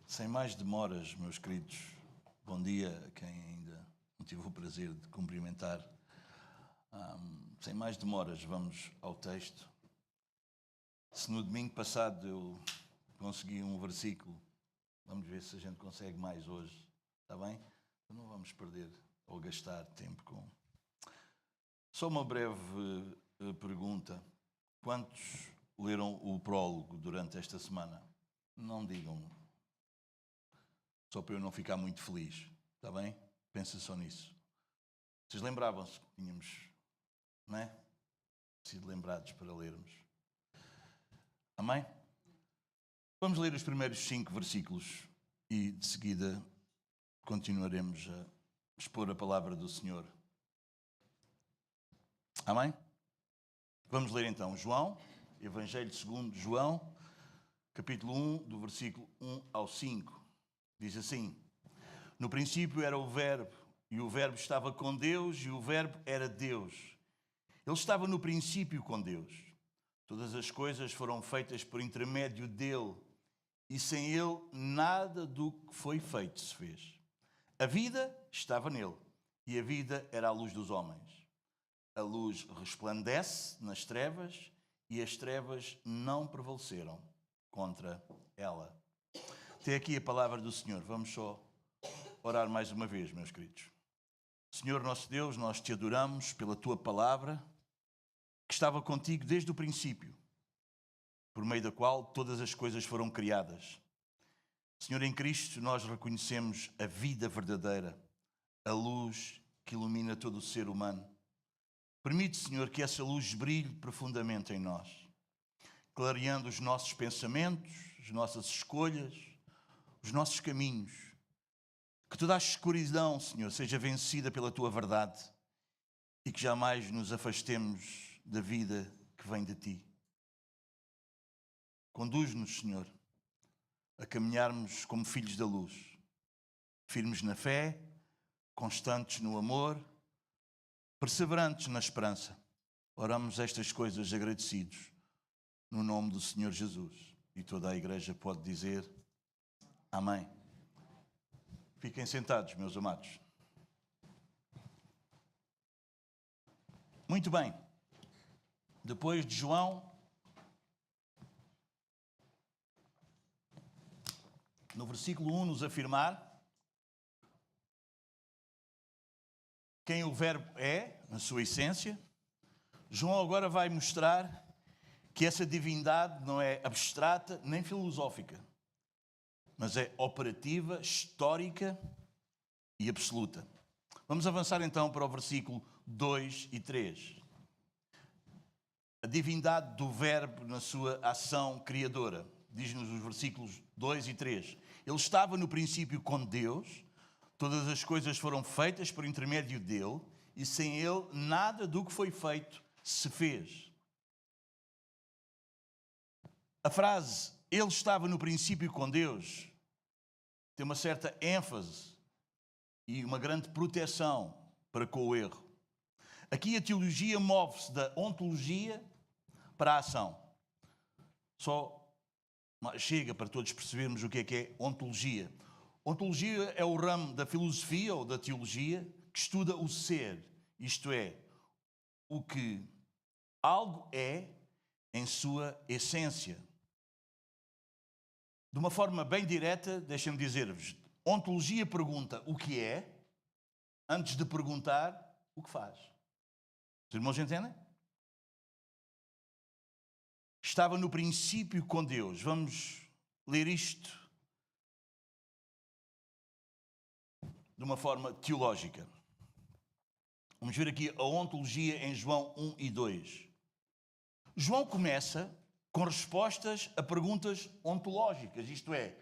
Sem mais demoras, meus queridos, bom dia a quem ainda não tive o prazer de cumprimentar. Sem mais demoras, vamos ao texto. Se no domingo passado eu consegui um versículo, vamos ver se a gente consegue mais hoje, está bem? Então não vamos perder ou gastar tempo com... Só uma breve pergunta. Quantos leram o prólogo durante esta semana? Não digam, só para eu não ficar muito feliz, está bem? Pensa só nisso. Vocês lembravam-se que tínhamos, não é? Sido lembrados para lermos. Amém? Vamos ler os primeiros 5 versículos e de seguida continuaremos a expor a palavra do Senhor. Amém? Vamos ler então João, Evangelho segundo João, capítulo 1, do versículo 1 ao 5. Diz assim: No princípio era o Verbo, e o Verbo estava com Deus, e o Verbo era Deus. Ele estava no princípio com Deus. Todas as coisas foram feitas por intermédio dele, e sem ele nada do que foi feito se fez. A vida estava nele, e a vida era a luz dos homens. A luz resplandece nas trevas, e as trevas não prevaleceram contra ela. Até aqui a palavra do Senhor. Vamos só orar mais uma vez, meus queridos. Senhor nosso Deus, nós te adoramos pela tua palavra, que estava contigo desde o princípio, por meio da qual todas as coisas foram criadas. Senhor, em Cristo nós reconhecemos a vida verdadeira, a luz que ilumina todo o ser humano. Permite, Senhor, que essa luz brilhe profundamente em nós, clareando os nossos pensamentos, as nossas escolhas, os nossos caminhos. Que toda a escuridão, Senhor, seja vencida pela tua verdade e que jamais nos afastemos da vida que vem de ti. Conduz-nos, Senhor, a caminharmos como filhos da luz, firmes na fé, constantes no amor, perseverantes na esperança. Oramos estas coisas agradecidos no nome do Senhor Jesus. E toda a igreja pode dizer amém. Fiquem sentados, meus amados. Muito bem. Depois de João, no versículo 1, nos afirmar quem o Verbo é, na sua essência, João agora vai mostrar que essa divindade não é abstrata nem filosófica, mas é operativa, histórica e absoluta. Vamos avançar então para o versículo 2 e 3. A divindade do Verbo na sua ação criadora. Diz-nos os versículos 2 e 3. Ele estava no princípio com Deus, todas as coisas foram feitas por intermédio dele, e sem ele nada do que foi feito se fez. A frase ele estava no princípio com Deus tem uma certa ênfase e uma grande proteção para com o erro. Aqui a teologia move-se da ontologia para a ação. Só chega para todos percebermos o que é ontologia. Ontologia é o ramo da filosofia ou da teologia que estuda o ser, isto é, o que algo é em sua essência. De uma forma bem direta, deixem-me dizer-vos, ontologia pergunta o que é, antes de perguntar o que faz. Os irmãos entendem? Estava no princípio com Deus. Vamos ler isto de uma forma teológica. Vamos ver aqui a ontologia em João 1 e 2. João começa com respostas a perguntas ontológicas, isto é,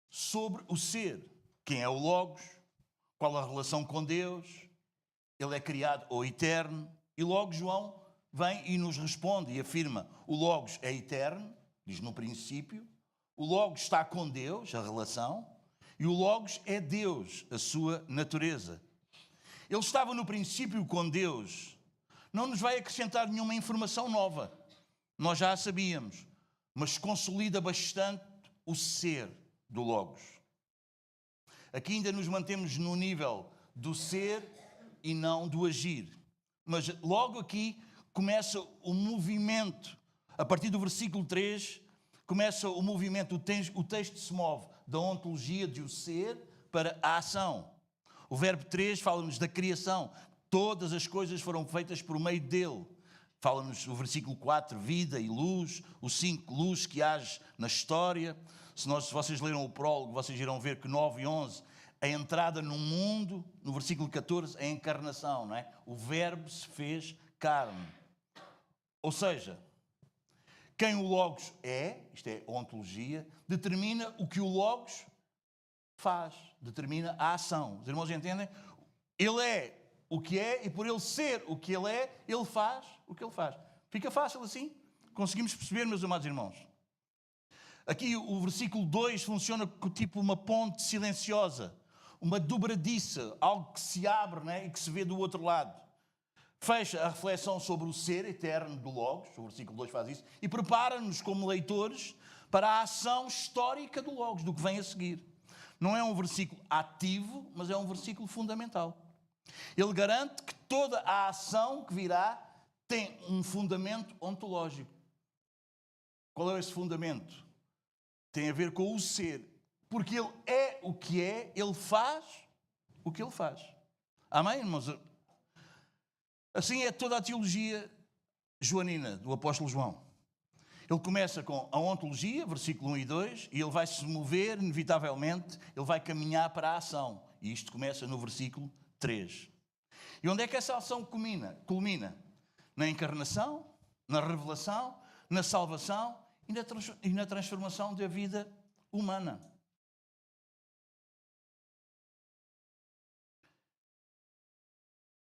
sobre o ser. Quem é o Logos? Qual a relação com Deus? Ele é criado ou eterno? E logo João vem e nos responde e afirma: o Logos é eterno, diz no princípio, o Logos está com Deus, a relação, e o Logos é Deus, a sua natureza. Ele estava no princípio com Deus, não nos vai acrescentar nenhuma informação nova. Nós já a sabíamos, mas consolida bastante o ser do Logos. Aqui ainda nos mantemos no nível do ser e não do agir. Mas logo aqui começa o movimento. A partir do versículo 3, começa o movimento, o texto se move da ontologia de o ser para a ação. O verbo 3 fala-nos da criação. Todas as coisas foram feitas por meio dele. Fala-nos o versículo 4, vida e luz. O 5, luz que age na história. Se vocês leram o prólogo, vocês irão ver que 9 e 11, a entrada no mundo. No versículo 14, a encarnação, não é? O verbo se fez carne. Ou seja, quem o Logos é, isto é ontologia, determina o que o Logos faz, determina a ação. Os irmãos entendem? Ele é o que é e por ele ser o que ele é, ele faz o que ele faz. Fica fácil assim? Conseguimos perceber, meus amados irmãos? Aqui o versículo 2 funciona como tipo uma ponte silenciosa, uma dobradiça, algo que se abre, né, e que se vê do outro lado. Fecha a reflexão sobre o ser eterno do Logos, o versículo 2 faz isso, e prepara-nos como leitores para a ação histórica do Logos, do que vem a seguir. Não é um versículo ativo, mas é um versículo fundamental. Ele garante que toda a ação que virá tem um fundamento ontológico. Qual é esse fundamento? Tem a ver com o ser. Porque ele é o que é, ele faz o que ele faz. Amém, irmãos? Assim é toda a teologia joanina, do apóstolo João. Ele começa com a ontologia, versículo 1 e 2, e ele vai se mover, inevitavelmente, ele vai caminhar para a ação. E isto começa no versículo 3. E onde é que essa ação culmina? Na encarnação, na revelação, na salvação e na transformação da vida humana.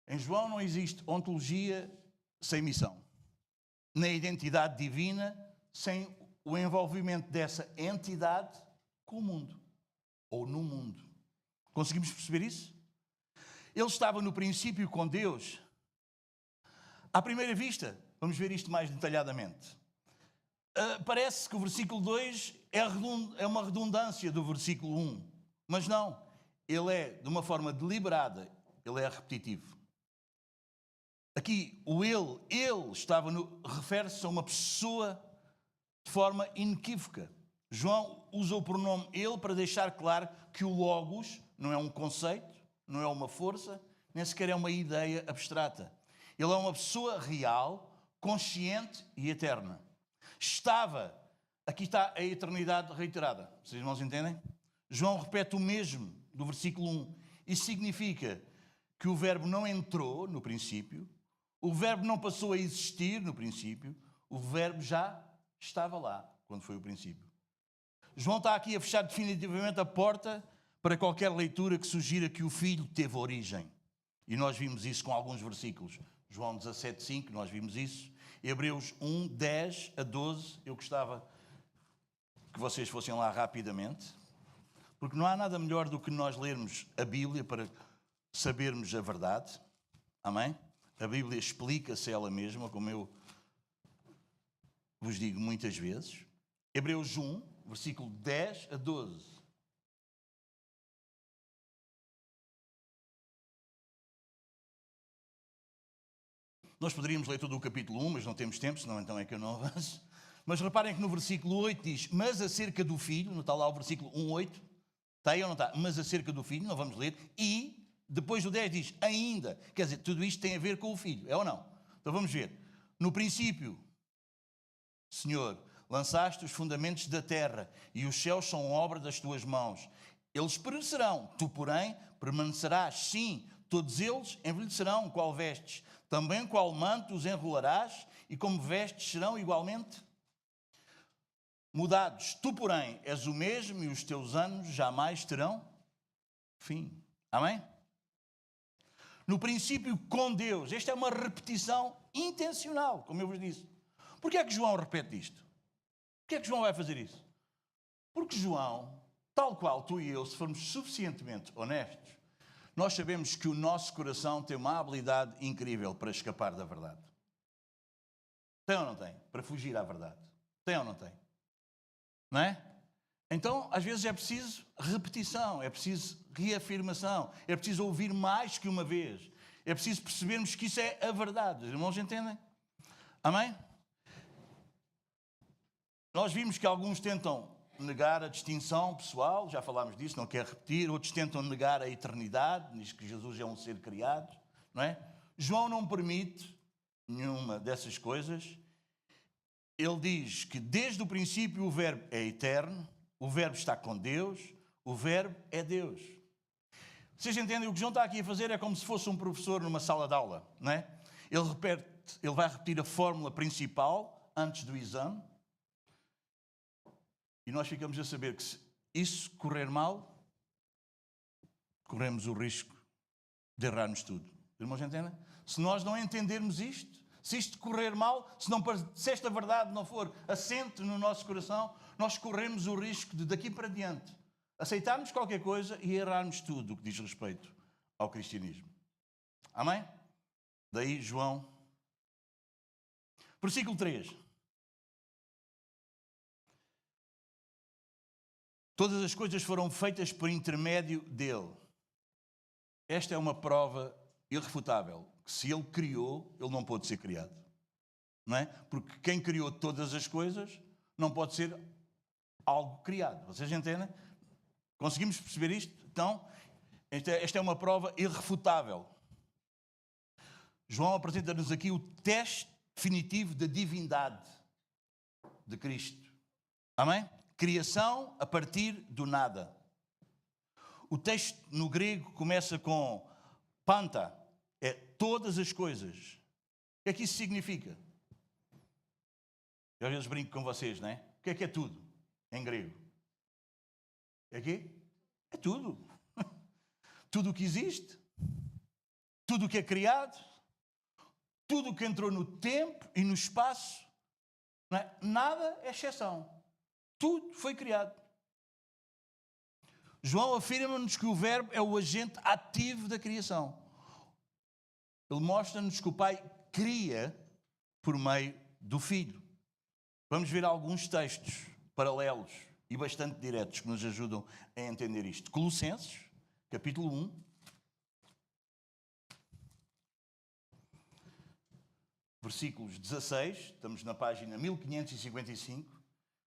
Em João não existe ontologia sem missão. Na identidade divina, sem o envolvimento dessa entidade com o mundo, ou no mundo. Conseguimos perceber isso? Ele estava no princípio com Deus. À primeira vista, vamos ver isto mais detalhadamente. Parece que o versículo 2 é uma redundância do versículo 1, mas não. Ele é, de uma forma deliberada, ele é repetitivo. Aqui, o ele refere-se a uma pessoa de forma inequívoca. João usa o pronome ele para deixar claro que o Logos não é um conceito, não é uma força, nem sequer é uma ideia abstrata. Ele é uma pessoa real, consciente e eterna. Aqui está a eternidade reiterada. Vocês irmãos entendem? João repete o mesmo do versículo 1. Isso significa que o verbo não entrou no princípio, o verbo não passou a existir no princípio, o verbo já estava lá quando foi o princípio. João está aqui a fechar definitivamente a porta para qualquer leitura que sugira que o Filho teve origem. E nós vimos isso com alguns versículos. João 17,5, nós vimos isso. Hebreus 1, 10 a 12, eu gostava que vocês fossem lá rapidamente, porque não há nada melhor do que nós lermos a Bíblia para sabermos a verdade. Amém? A Bíblia explica-se ela mesma, como eu vos digo muitas vezes. Hebreus 1, versículo 10 a 12. Nós poderíamos ler todo o capítulo 1, mas não temos tempo, senão então é que eu não avanço. Mas reparem que no versículo 8 diz, mas acerca do Filho, não está lá o versículo 1, 8? Está aí ou não está? Mas acerca do Filho, não vamos ler. E depois do 10 diz, ainda. Quer dizer, tudo isto tem a ver com o Filho, é ou não? Então vamos ver. No princípio, Senhor, lançaste os fundamentos da terra e os céus são obra das tuas mãos. Eles perecerão, tu, porém, permanecerás. Sim, todos eles envelhecerão, qual vestes. Também qual manto os enrolarás e como vestes serão igualmente mudados. Tu, porém, és o mesmo e os teus anos jamais terão fim. Amém? No princípio com Deus. Esta é uma repetição intencional, como eu vos disse. Porquê é que João repete isto? Porquê é que João vai fazer isso? Porque João, tal qual tu e eu, se formos suficientemente honestos, nós sabemos que o nosso coração tem uma habilidade incrível para escapar da verdade. Tem ou não tem? Para fugir à verdade. Tem ou não tem? Não é? Então, às vezes é preciso repetição, é preciso reafirmação, é preciso ouvir mais que uma vez, é preciso percebermos que isso é a verdade. Os irmãos entendem? Amém? Nós vimos que alguns tentam negar a distinção pessoal, já falámos disso, não quero repetir. Outros tentam negar a eternidade, diz que Jesus é um ser criado, não é? João não permite nenhuma dessas coisas. Ele diz que desde o princípio o Verbo é eterno, o Verbo está com Deus, o Verbo é Deus. Vocês entendem? O que João está aqui a fazer é como se fosse um professor numa sala de aula, não é? Ele vai repetir a fórmula principal antes do exame. E nós ficamos a saber que se isso correr mal, corremos o risco de errarmos tudo. Os irmãos entendem? Se nós não entendermos isto, se isto correr mal, se esta verdade não for assente no nosso coração, nós corremos o risco de, daqui para diante, aceitarmos qualquer coisa e errarmos tudo o que diz respeito ao cristianismo. Amém? Daí João. Versículo 3. Todas as coisas foram feitas por intermédio dele. Esta é uma prova irrefutável, que se ele criou, ele não pode ser criado. Não é? Porque quem criou todas as coisas não pode ser algo criado. Vocês entendem? Conseguimos perceber isto? Então, esta é uma prova irrefutável. João apresenta-nos aqui o teste definitivo da divindade de Cristo. Amém? Criação a partir do nada. O texto no grego começa com panta, é todas as coisas. O que é que isso significa? Eu às vezes brinco com vocês, não é? O que é tudo em grego? É quê? É tudo. Tudo o que existe, tudo o que é criado, tudo o que entrou no tempo e no espaço, não é? Nada é exceção. Tudo foi criado. João afirma-nos que o Verbo é o agente ativo da criação. Ele mostra-nos que o Pai cria por meio do Filho. Vamos ver alguns textos paralelos e bastante diretos que nos ajudam a entender isto. Colossenses, capítulo 1. Versículos 16, estamos na página 1555.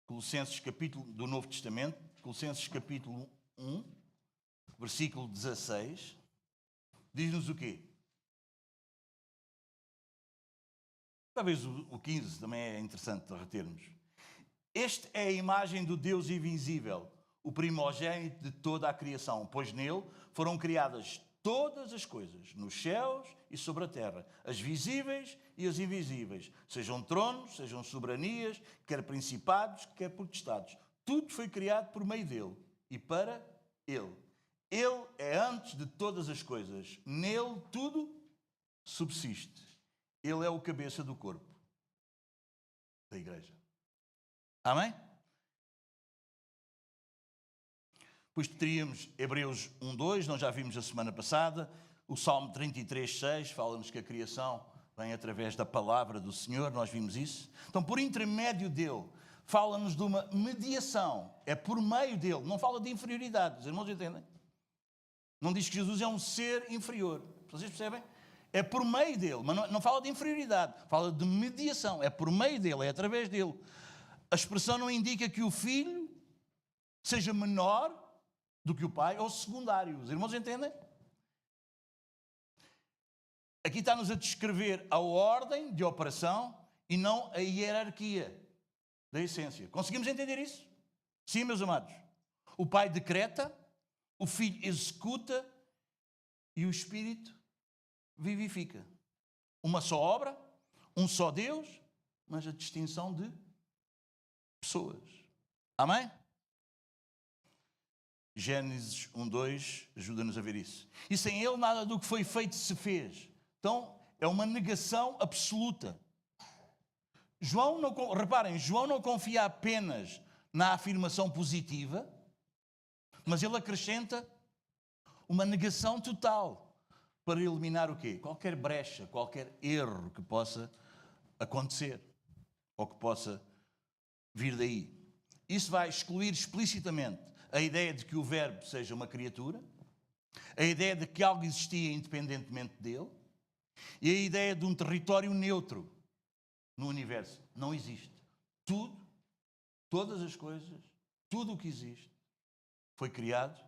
Colossenses, capítulo do Novo Testamento, Colossenses capítulo 1, versículo 16, diz-nos o quê? Talvez o 15 também é interessante de retermos. Este é a imagem do Deus invisível, o primogênito de toda a criação, pois nele foram criadas todas as coisas, nos céus e sobre a terra, as visíveis e as invisíveis, sejam tronos, sejam soberanias, quer principados, quer potestades. Tudo foi criado por meio dele e para ele. Ele é antes de todas as coisas. Nele tudo subsiste. Ele é o cabeça do corpo da igreja. Amém? Depois teríamos Hebreus 1:2, nós já vimos a semana passada. O Salmo 33:6 fala-nos que a criação vem através da palavra do Senhor, nós vimos isso. Então, por intermédio dele, fala-nos de uma mediação. É por meio dele, não fala de inferioridade. Os irmãos entendem? Não diz que Jesus é um ser inferior. Vocês percebem? É por meio dele, mas não fala de inferioridade. Fala de mediação. É por meio dele, é através dele. A expressão não indica que o filho seja menor do que o pai ou secundário. Os irmãos entendem? Aqui está-nos a descrever a ordem de operação e não a hierarquia da essência. Conseguimos entender isso? Sim, meus amados. O pai decreta, o filho executa e o espírito vivifica. Uma só obra, um só Deus, mas a distinção de pessoas. Amém? Gênesis 1:2 ajuda-nos a ver isso. E sem ele nada do que foi feito se fez. Então, é uma negação absoluta. Reparem, João não confia apenas na afirmação positiva, mas ele acrescenta uma negação total para eliminar o quê? Qualquer brecha, qualquer erro que possa acontecer ou que possa vir daí. Isso vai excluir explicitamente a ideia de que o Verbo seja uma criatura, a ideia de que algo existia independentemente dele e a ideia de um território neutro no universo. Não existe. Tudo, todas as coisas, tudo o que existe foi criado.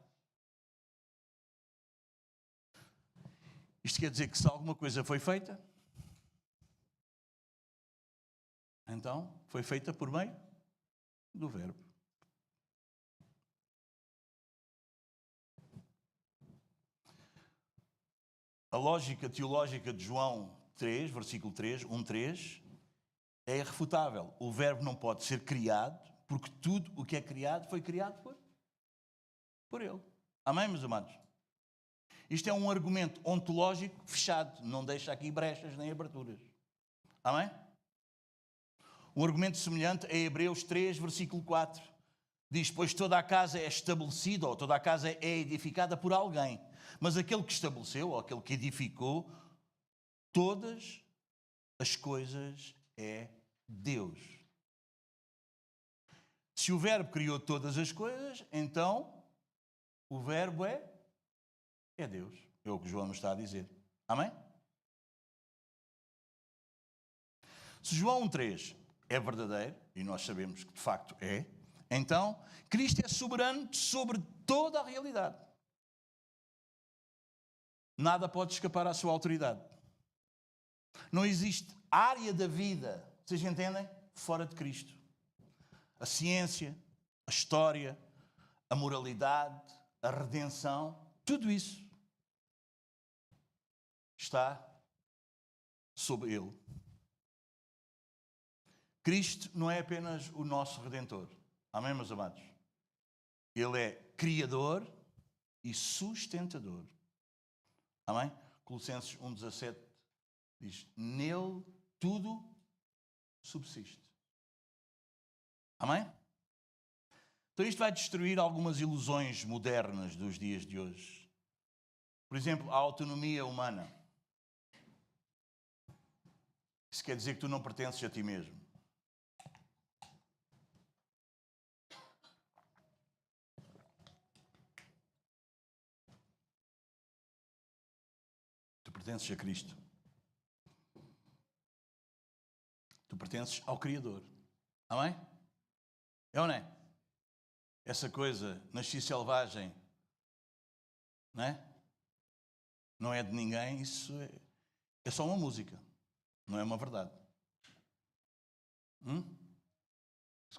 Isto quer dizer que se alguma coisa foi feita, então foi feita por meio do Verbo. A lógica teológica de João 3, versículo 3, 1:3, é irrefutável. O Verbo não pode ser criado, porque tudo o que é criado foi criado por Ele. Amém, meus amados? Isto é um argumento ontológico fechado, não deixa aqui brechas nem aberturas. Amém? Um argumento semelhante é Hebreus 3, versículo 4. Diz, pois toda a casa é estabelecida, ou toda a casa é edificada por alguém. Mas aquele que estabeleceu, ou aquele que edificou, todas as coisas é Deus. Se o Verbo criou todas as coisas, então o Verbo é Deus. É o que João nos está a dizer. Amém? Se João 1:3 é verdadeiro, e nós sabemos que de facto é, então Cristo é soberano sobre toda a realidade. Nada pode escapar à sua autoridade. Não existe área da vida, vocês entendem? Fora de Cristo. A ciência, a história, a moralidade, a redenção, tudo isso está sob Ele. Cristo não é apenas o nosso Redentor. Amém, meus amados? Ele é Criador e sustentador. Amém? Colossenses 1:17 diz, nele tudo subsiste. Amém? Então isto vai destruir algumas ilusões modernas dos dias de hoje. Por exemplo, a autonomia humana. Isso quer dizer que tu não pertences a ti mesmo. Tu pertences a Cristo. Tu pertences ao Criador. Amém? É ou não é? Essa coisa, nasci selvagem, não é? Não é de ninguém, isso é só uma música. Não é uma verdade.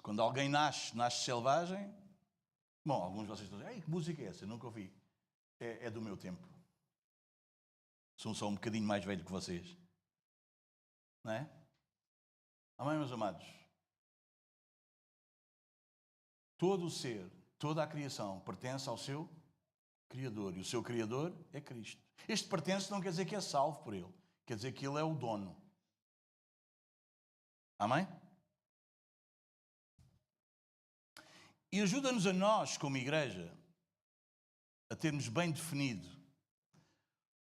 Quando alguém nasce selvagem, bom, alguns de vocês estão dizendo, ei, que música é essa? Eu nunca ouvi. É do meu tempo. Sou só um bocadinho mais velho que vocês. Não é? Amém, meus amados? Todo o ser, toda a criação pertence ao seu Criador. E o seu Criador é Cristo. Este pertence não quer dizer que é salvo por Ele. Quer dizer que Ele é o dono. Amém? E ajuda-nos a nós, como igreja, a termos bem definido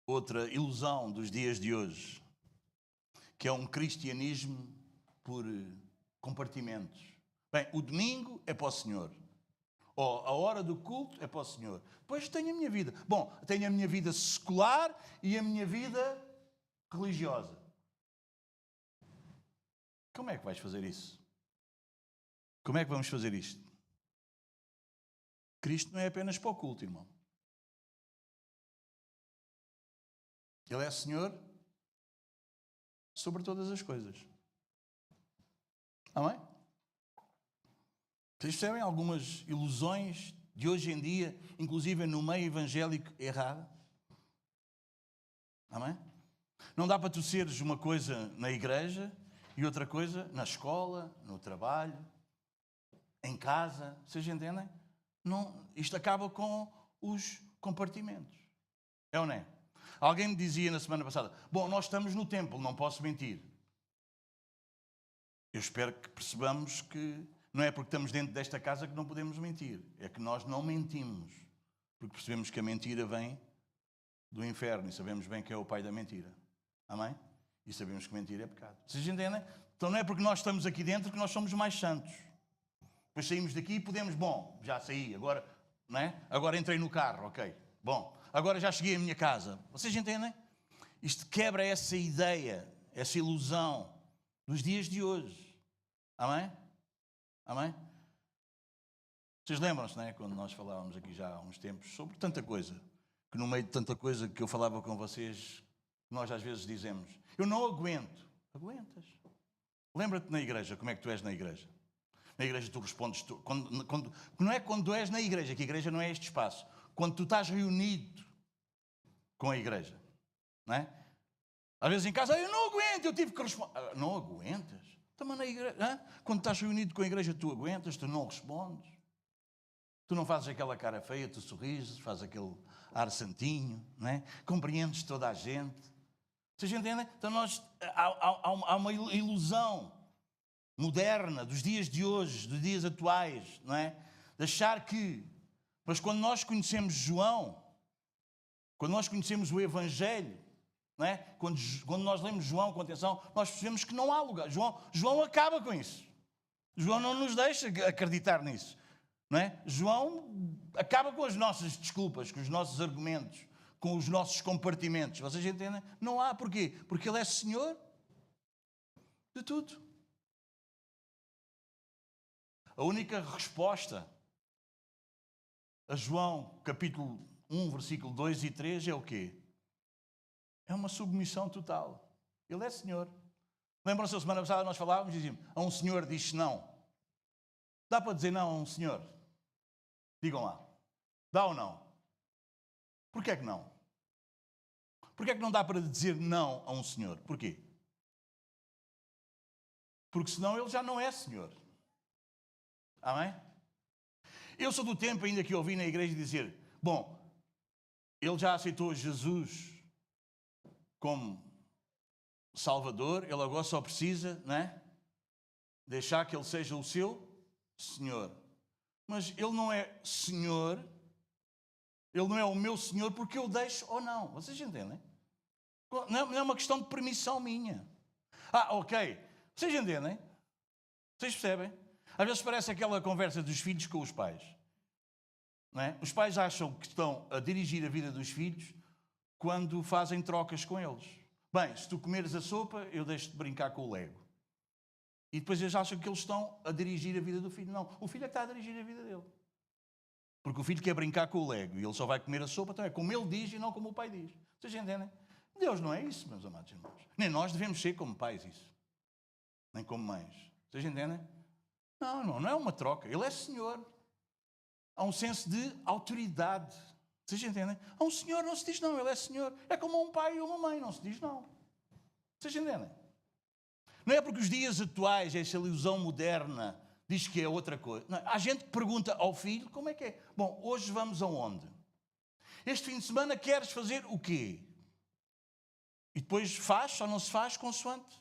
outra ilusão dos dias de hoje, que é um cristianismo por compartimentos. Bem, o domingo é para o Senhor. Ou a hora do culto é para o Senhor. Depois tenho a minha vida. Bom, tenho a minha vida secular e a minha vida religiosa. Como é que vais fazer isso? Como é que vamos fazer isto? Cristo não é apenas para o culto, irmão. Ele é Senhor sobre todas as coisas. Amém? Vocês percebem algumas ilusões de hoje em dia, inclusive no meio evangélico errado? Amém? Não dá para tu seres uma coisa na igreja e outra coisa na escola, no trabalho, em casa. Vocês entendem? Não, isto acaba com os compartimentos. É ou não é? Alguém me dizia na semana passada, bom, nós estamos no templo, não posso mentir. Eu espero que percebamos que não é porque estamos dentro desta casa que não podemos mentir. É que nós não mentimos. Porque percebemos que a mentira vem do inferno e sabemos bem que é o pai da mentira. Amém? E sabemos que mentira é pecado. Vocês entendem? Então não é porque nós estamos aqui dentro que nós somos mais santos. Depois saímos daqui e podemos, bom, já saí, agora, não é? Agora entrei no carro, ok. Bom, agora já cheguei à minha casa. Vocês entendem? Isto quebra essa ideia, essa ilusão dos dias de hoje. Amém? Amém? Vocês lembram-se, não é? Quando nós falávamos aqui já há uns tempos sobre tanta coisa, que no meio de tanta coisa que eu falava com vocês, nós às vezes dizemos, eu não aguento. Aguentas. Lembra-te na igreja, como é que tu és na igreja? Na igreja tu respondes, não é quando tu és na igreja, que a igreja não é este espaço. Quando tu estás reunido com a igreja, não é? Às vezes em casa, eu não aguento, eu tive que responder. Não aguentas? Também na igreja, hein? Quando estás reunido com a igreja, tu aguentas, tu não respondes. Tu não fazes aquela cara feia, tu sorrises, fazes aquele ar santinho, não é? Compreendes toda a gente. Vocês entendem? Então há uma ilusão moderna dos dias de hoje, dos dias atuais, não é? De achar que, mas quando nós conhecemos João, quando nós conhecemos o Evangelho, não é? Quando nós lemos João com atenção, nós percebemos que não há lugar. João acaba com isso. João não nos deixa acreditar nisso. Não é? João acaba com as nossas desculpas, com os nossos argumentos, com os nossos compartimentos. Vocês entendem? Não há. Porquê? Porque Ele é Senhor de tudo. A única resposta a João, capítulo 1, versículo 2 e 3, é o quê? É uma submissão total. Ele é Senhor. Lembram-se, a semana passada nós falávamos e dizíamos, a um Senhor diz não. Dá para dizer não a um Senhor? Digam lá. Dá ou não? Porquê é que não? Porquê é que não dá para dizer não a um Senhor? Porquê? Porque senão Ele já não é Senhor. Amém? Eu sou do tempo ainda que ouvi na igreja dizer, bom, Ele já aceitou Jesus como Salvador, Ele agora só precisa, não é? Deixar que Ele seja o seu Senhor. Mas Ele não é Senhor, Ele não é o meu Senhor porque eu deixo ou não. Vocês entendem? Não é uma questão de permissão minha. Ok. Vocês entendem? Vocês percebem? Às vezes parece aquela conversa dos filhos com os pais. Não é? Os pais acham que estão a dirigir a vida dos filhos quando fazem trocas com eles. Bem, se tu comeres a sopa, eu deixo-te brincar com o Lego. E depois eles acham que eles estão a dirigir a vida do filho. Não, o filho é que está a dirigir a vida dele. Porque o filho quer brincar com o Lego e ele só vai comer a sopa, então é como ele diz e não como o pai diz. Vocês entendem? Deus não é isso, meus amados irmãos. Nem nós devemos ser como pais isso. Nem como mães. Vocês entendem? Não é uma troca. Ele é Senhor. Há um senso de autoridade. Vocês entendem? A um Senhor não se diz não, Ele é Senhor. É como a um pai e uma mãe, não se diz não. Vocês entendem? Não é porque os dias atuais, essa ilusão moderna, diz que é outra coisa. Não, há gente que pergunta ao filho, como é que é? Bom, hoje vamos aonde? Este fim de semana queres fazer o quê? E depois faz ou não se faz consoante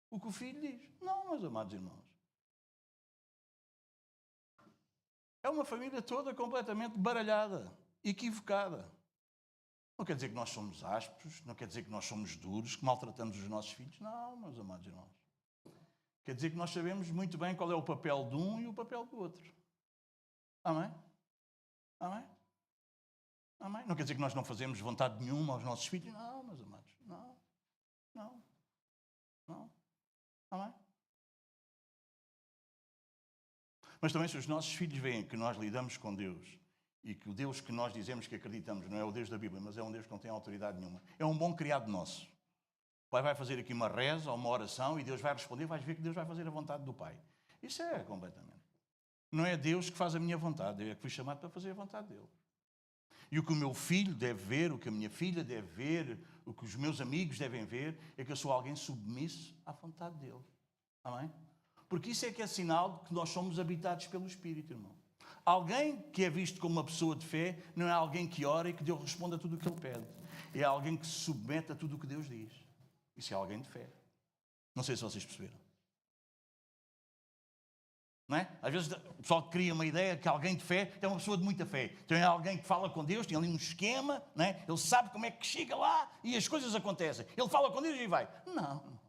o que o filho diz. Não, meus amados irmãos. É uma família toda completamente baralhada, equivocada. Não quer dizer que nós somos ásperos, não quer dizer que nós somos duros, que maltratamos os nossos filhos. Não, meus amados irmãos. Quer dizer que nós sabemos muito bem qual é o papel de um e o papel do outro. Amém? Amém? Amém? Não quer dizer que nós não fazemos vontade nenhuma aos nossos filhos. Não, meus amados. Não. Amém? Mas também se os nossos filhos veem que nós lidamos com Deus e que o Deus que nós dizemos que acreditamos não é o Deus da Bíblia, mas é um Deus que não tem autoridade nenhuma. É um bom criado nosso. O pai vai fazer aqui uma reza ou uma oração e Deus vai responder, vais ver que Deus vai fazer a vontade do Pai. Isso é completamente. Não é Deus que faz a minha vontade, eu é que fui chamado para fazer a vontade dele. E o que o meu filho deve ver, o que a minha filha deve ver, o que os meus amigos devem ver, é que eu sou alguém submisso à vontade dele. Amém? Porque isso é que é sinal de que nós somos habitados pelo Espírito, irmão. Alguém que é visto como uma pessoa de fé não é alguém que ora e que Deus responde a tudo o que ele pede. É alguém que se submete a tudo o que Deus diz. Isso é alguém de fé. Não sei se vocês perceberam. Não é? Às vezes o pessoal cria uma ideia que alguém de fé é uma pessoa de muita fé. Então é alguém que fala com Deus, tem ali um esquema, não é? Ele sabe como é que chega lá e as coisas acontecem. Ele fala com Deus e vai. Não.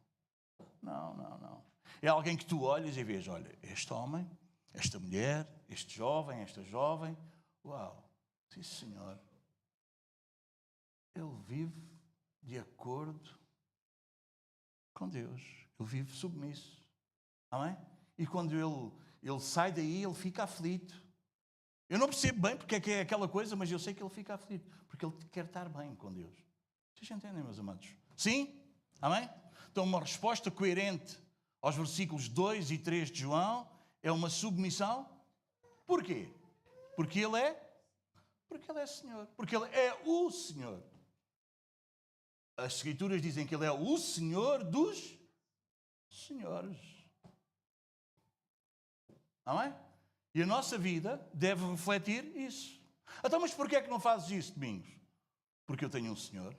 É alguém que tu olhas e vês, olha, este homem esta mulher, este jovem, esta jovem. Uau, sim senhor. Ele vive de acordo com Deus. Ele vive submisso. Amém? E quando ele sai daí, ele fica aflito. Eu não percebo bem porque é que é aquela coisa, mas eu sei que ele fica aflito. Porque ele quer estar bem com Deus. Vocês entendem, meus amados? Sim? Amém? Então, uma resposta coerente aos versículos 2 e 3 de João é uma submissão. Porquê? Porque Ele é Senhor. Porque Ele é o Senhor. As Escrituras dizem que Ele é o Senhor dos senhores. Amém? E a nossa vida deve refletir isso. Então, mas porquê é que não fazes isso, Domingos? Porque eu tenho um Senhor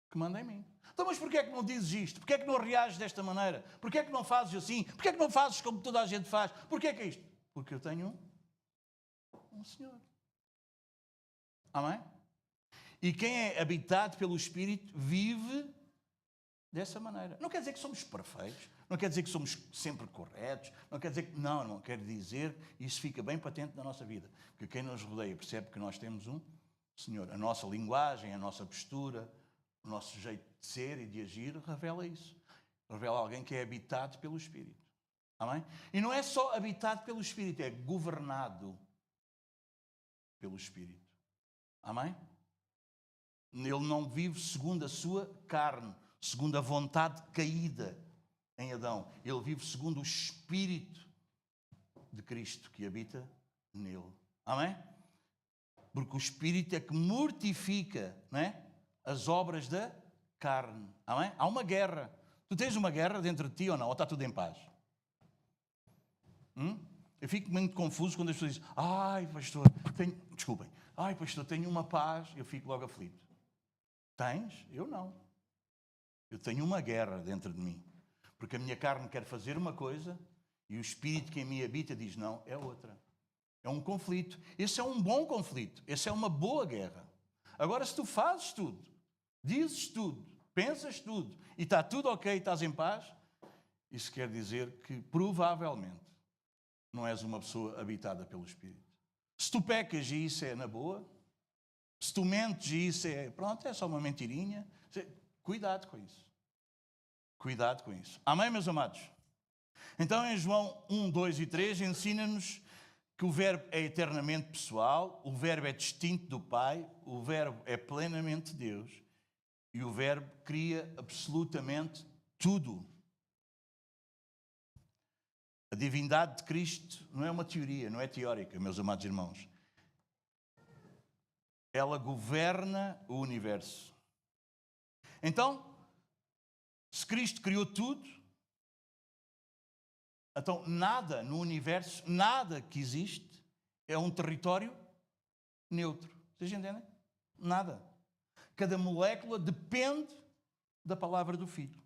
que manda em mim. Então, mas porquê é que não dizes isto? Porquê é que não reages desta maneira? Porquê é que não fazes assim? Porquê é que não fazes como toda a gente faz? Porquê é que é isto? Porque eu tenho um Senhor. Amém? E quem é habitado pelo Espírito vive dessa maneira. Não quer dizer que somos perfeitos, não quer dizer que somos sempre corretos, não quer dizer que... Não quer dizer, isso fica bem patente na nossa vida, que quem nos rodeia percebe que nós temos um Senhor. A nossa linguagem, a nossa postura, o nosso jeito de ser e de agir revela isso. Revela alguém que é habitado pelo Espírito. Amém? E não é só habitado pelo Espírito, é governado pelo Espírito. Amém? Ele não vive segundo a sua carne, segundo a vontade caída em Adão. Ele vive segundo o Espírito de Cristo que habita nele. Amém? Porque o Espírito é que mortifica, não é, as obras da carne. Amém? Há uma guerra. Tu tens uma guerra dentro de ti ou não? Ou está tudo em paz? Eu fico muito confuso quando as pessoas dizem: ai, pastor, desculpem. Ai, pastor, tenho uma paz. Eu fico logo aflito. Tens? Eu não. Eu tenho uma guerra dentro de mim. Porque a minha carne quer fazer uma coisa e o Espírito que em mim habita diz não, é outra. É um conflito. Esse é um bom conflito. Essa é uma boa guerra. Agora, se tu fazes tudo, dizes tudo, pensas tudo e está tudo ok, estás em paz, isso quer dizer que provavelmente não és uma pessoa habitada pelo Espírito. Se tu pecas e isso é na boa, se tu mentes e isso é, pronto, é só uma mentirinha, cuidado com isso. Cuidado com isso. Amém, meus amados? Então, em João 1, 2 e 3, ensina-nos que o Verbo é eternamente pessoal, o Verbo é distinto do Pai, o Verbo é plenamente Deus e o Verbo cria absolutamente tudo. A divindade de Cristo não é uma teoria, não é teórica, meus amados irmãos. Ela governa o universo. Então, se Cristo criou tudo, então nada no universo, nada que existe, é um território neutro. Vocês entendem? Nada. Cada molécula depende da palavra do Filho.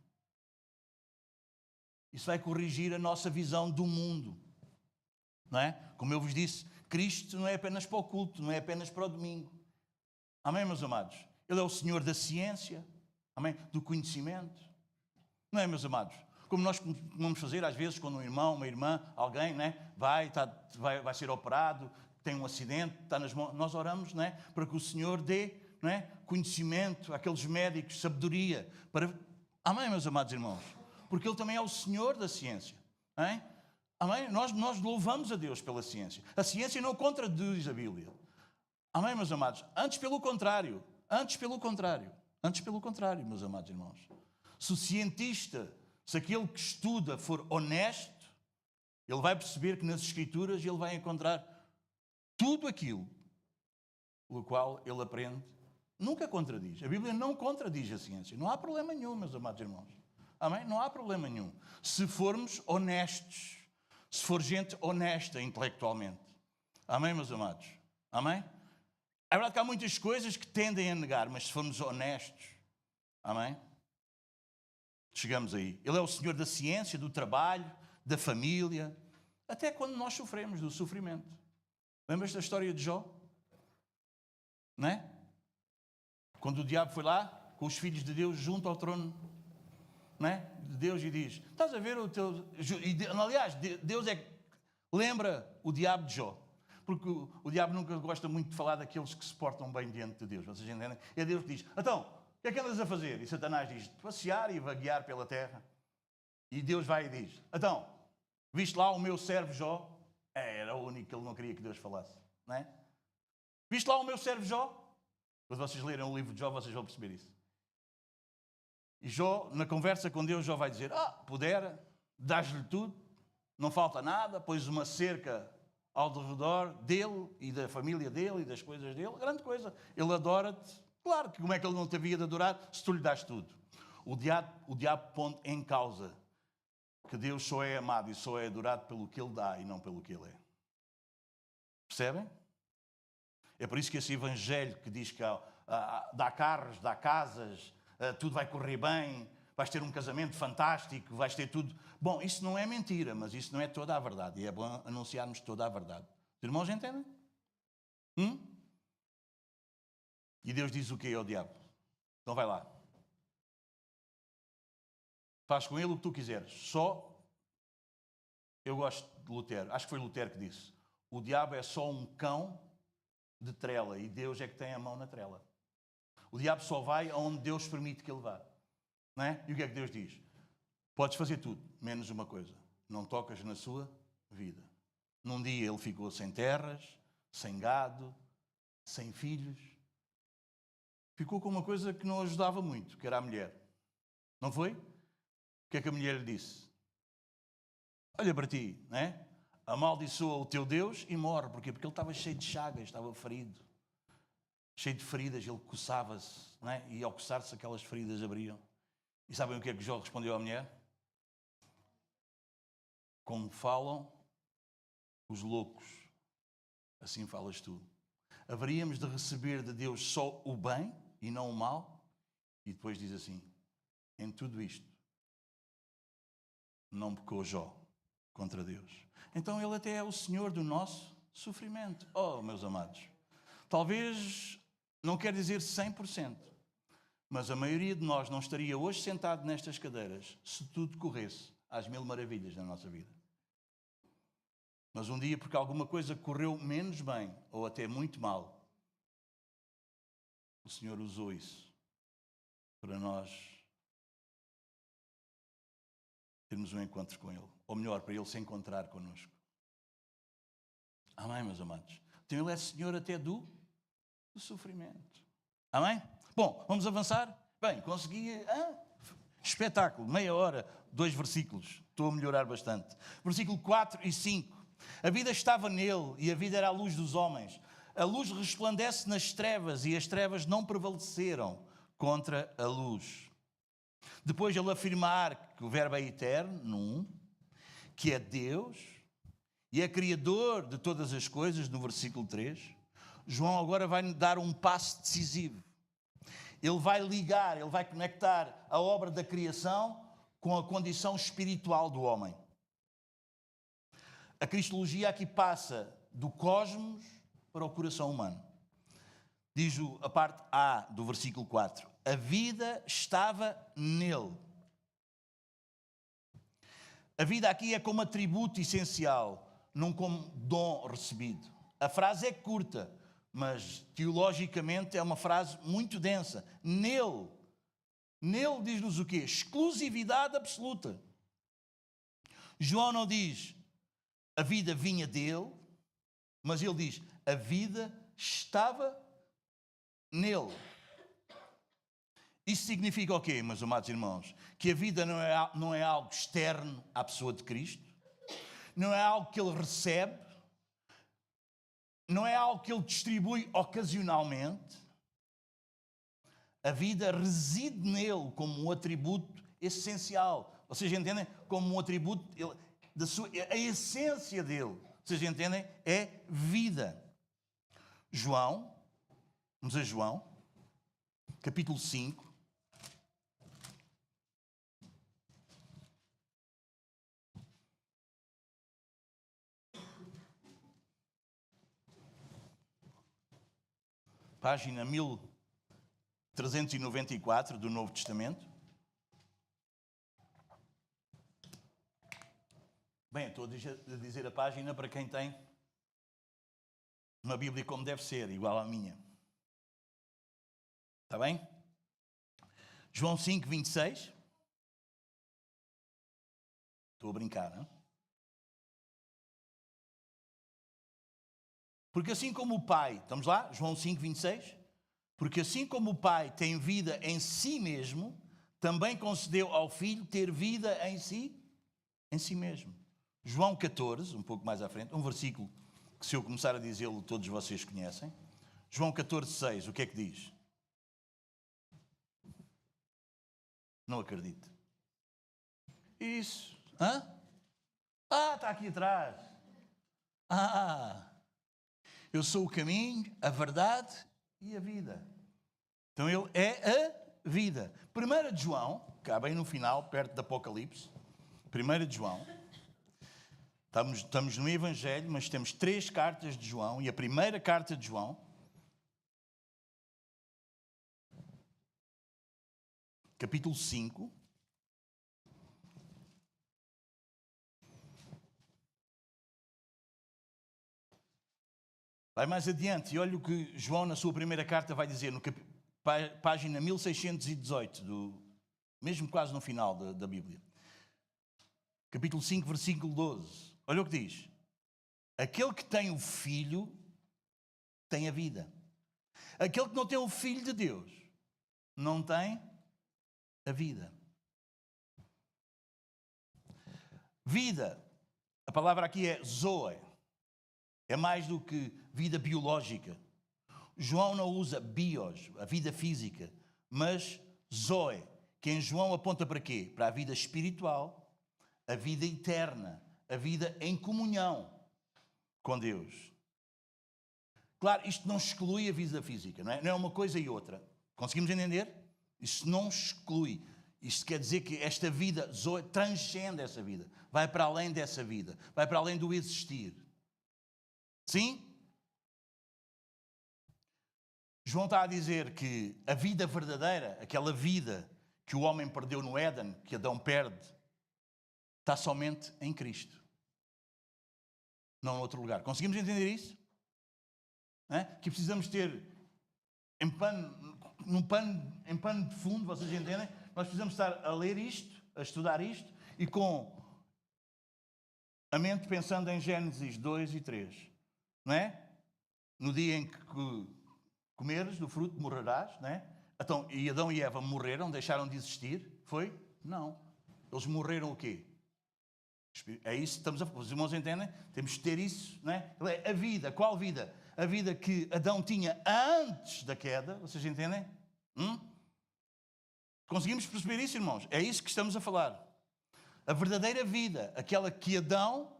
Isso vai corrigir a nossa visão do mundo. Não é? Como eu vos disse, Cristo não é apenas para o culto, não é apenas para o domingo. Amém, meus amados? Ele é o Senhor da ciência, amém? Do conhecimento. Não é, meus amados? Como nós vamos fazer às vezes quando um irmão, uma irmã, alguém, né, vai ser operado, tem um acidente, está nas mãos, nós oramos, né, para que o Senhor dê, né, conhecimento àqueles médicos, sabedoria. Amém, meus amados irmãos? Porque Ele também é o Senhor da ciência. Amém? Amém? Nós louvamos a Deus pela ciência. A ciência não contradiz a Bíblia. Amém, meus amados? Antes pelo contrário. Antes pelo contrário, meus amados irmãos. Se o cientista, se aquele que estuda for honesto, ele vai perceber que nas Escrituras ele vai encontrar tudo aquilo pelo qual ele aprende. Nunca contradiz. A Bíblia não contradiz a ciência. Não há problema nenhum, meus amados irmãos. Amém? Não há problema nenhum. Se formos honestos. Se for gente honesta intelectualmente. Amém, meus amados? Amém? É verdade que há muitas coisas que tendem a negar, mas se formos honestos, amém? Chegamos aí. Ele é o Senhor da ciência, do trabalho, da família, até quando nós sofremos do sofrimento. Lembras da história de Jó? Não é? Quando o diabo foi lá, com os filhos de Deus, junto ao trono, não é, de Deus, e diz: estás a ver o teu... Aliás, Deus é Lembra o diabo de Jó. Porque o diabo nunca gosta muito de falar daqueles que se portam bem diante de Deus. Vocês entendem? É Deus que diz, então, o que é que andas a fazer? E Satanás diz, passear e vaguear pela terra. E Deus vai e diz, então, viste lá o meu servo Jó? Era o único que ele não queria que Deus falasse. Não é? Viste lá o meu servo Jó? Quando vocês lerem o livro de Jó, vocês vão perceber isso. E Jó, na conversa com Deus, Jó vai dizer, pudera, dás-lhe tudo, não falta nada, pões uma cerca ao redor dele e da família dele e das coisas dele, grande coisa. Ele adora-te. Claro que como é que ele não te havia de adorar se tu lhe dás tudo? O diabo põe em causa que Deus só é amado e só é adorado pelo que ele dá e não pelo que ele é. Percebem? É por isso que esse evangelho que diz que dá carros, dá casas, tudo vai correr bem, vais ter um casamento fantástico, vais ter tudo. Bom, isso não é mentira, mas isso não é toda a verdade. E é bom anunciarmos toda a verdade. Os irmãos entendem? E Deus diz o quê ao diabo? Então vai lá. Faz com ele o que tu quiseres. Só, eu gosto de Lutero, acho que foi Lutero que disse, o diabo é só um cão de trela e Deus é que tem a mão na trela. O diabo só vai aonde Deus permite que ele vá. Não é? E o que é que Deus diz? Podes fazer tudo, menos uma coisa. Não tocas na sua vida. Num dia ele ficou sem terras, sem gado, sem filhos. Ficou com uma coisa que não ajudava muito, que era a mulher. Não foi? O que é que a mulher lhe disse? Olha para ti, não é? Amaldiçoa o teu Deus e morre. Porquê? Porque ele estava cheio de chagas, estava ferido. Cheio de feridas, ele coçava-se, não é? E ao coçar-se aquelas feridas abriam. E sabem o que é que Jó respondeu à mulher? Como falam os loucos, assim falas tu. Haveríamos de receber de Deus só o bem e não o mal? E depois diz assim, em tudo isto, não pecou Jó contra Deus. Então ele até é o Senhor do nosso sofrimento. Oh, meus amados, talvez não quer dizer 100%, mas a maioria de nós não estaria hoje sentado nestas cadeiras se tudo corresse às mil maravilhas na nossa vida. Mas um dia, porque alguma coisa correu menos bem, ou até muito mal, o Senhor usou isso para nós termos um encontro com Ele. Ou melhor, para Ele se encontrar connosco. Amém, meus amados? Então Ele é Senhor até do sofrimento. Amém? Bom, vamos avançar? Bem, consegui... espetáculo, meia hora, 2 versículos. Estou a melhorar bastante. Versículo 4 e 5. A vida estava nele e a vida era a luz dos homens. A luz resplandece nas trevas e as trevas não prevaleceram contra a luz. Depois de ele afirmar que o Verbo é eterno, no 1, que é Deus e é Criador de todas as coisas, no versículo 3, João agora vai dar um passo decisivo. Ele vai ligar, ele vai conectar a obra da criação com a condição espiritual do homem. A cristologia aqui passa do cosmos para o coração humano. Diz a parte A do versículo 4. A vida estava nele. A vida aqui é como atributo essencial, não como dom recebido. A frase é curta, mas teologicamente é uma frase muito densa. Nele. Nele diz-nos o quê? Exclusividade absoluta. João não diz a vida vinha dele, mas ele diz a vida estava nele. Isso significa o quê, meus amados irmãos? Que a vida não é algo externo à pessoa de Cristo, não é algo que ele recebe, não é algo que ele distribui ocasionalmente. A vida reside nele como um atributo essencial. Vocês entendem? Como um atributo a essência dele. Vocês entendem? É vida. João, vamos a João, capítulo 5. Página 1394 do Novo Testamento. Bem, estou a dizer a página para quem tem uma Bíblia como deve ser, igual à minha. Está bem? João 5, 26. Estou a brincar, não é? Porque assim como o Pai, estamos lá? João 5, 26. Porque assim como o Pai tem vida em si mesmo, também concedeu ao Filho ter vida em si mesmo. João 14, um pouco mais à frente, um versículo que se eu começar a dizê-lo todos vocês conhecem. João 14, 6, o que é que diz? Não acredito. Isso. Hã? Está aqui atrás. Eu sou o caminho, a verdade e a vida. Então ele é a vida. 1 de João, cá bem no final, perto do Apocalipse. 1 de João. Estamos no Evangelho, mas temos 3 cartas de João. E a primeira carta de João, capítulo 5. Vai mais adiante e olha o que João na sua primeira carta vai dizer, no página 1618, mesmo quase no final da Bíblia. Capítulo 5, versículo 12. Olha o que diz. Aquele que tem o Filho tem a vida. Aquele que não tem o Filho de Deus não tem a vida. Vida, a palavra aqui é zoe. É mais do que vida biológica. João não usa bios, a vida física, mas zoe, que em João aponta para quê? Para a vida espiritual, a vida eterna, a vida em comunhão com Deus. Claro, isto não exclui a vida física, não é? Não é uma coisa e outra. Conseguimos entender? Isto não exclui. Isto quer dizer que esta vida zoe transcende essa vida, vai para além dessa vida, vai para além do existir. Sim? João está a dizer que a vida verdadeira, aquela vida que o homem perdeu no Éden, que Adão perde, está somente em Cristo. Não em outro lugar. Conseguimos entender isso? Que precisamos ter em pano de fundo, vocês entendem? Nós precisamos estar a ler isto, a estudar isto, e com a mente pensando em Gênesis 2 e 3. Não é? No dia em que comeres do fruto, morrerás, não é? Então, e Adão e Eva morreram, deixaram de existir? Foi? Não. Eles morreram o quê? É isso que estamos a falar. Os irmãos entendem? Temos que ter isso, não é? A vida, qual vida? A vida que Adão tinha antes da queda, vocês entendem? Conseguimos perceber isso, irmãos? É isso que estamos a falar. A verdadeira vida, aquela que Adão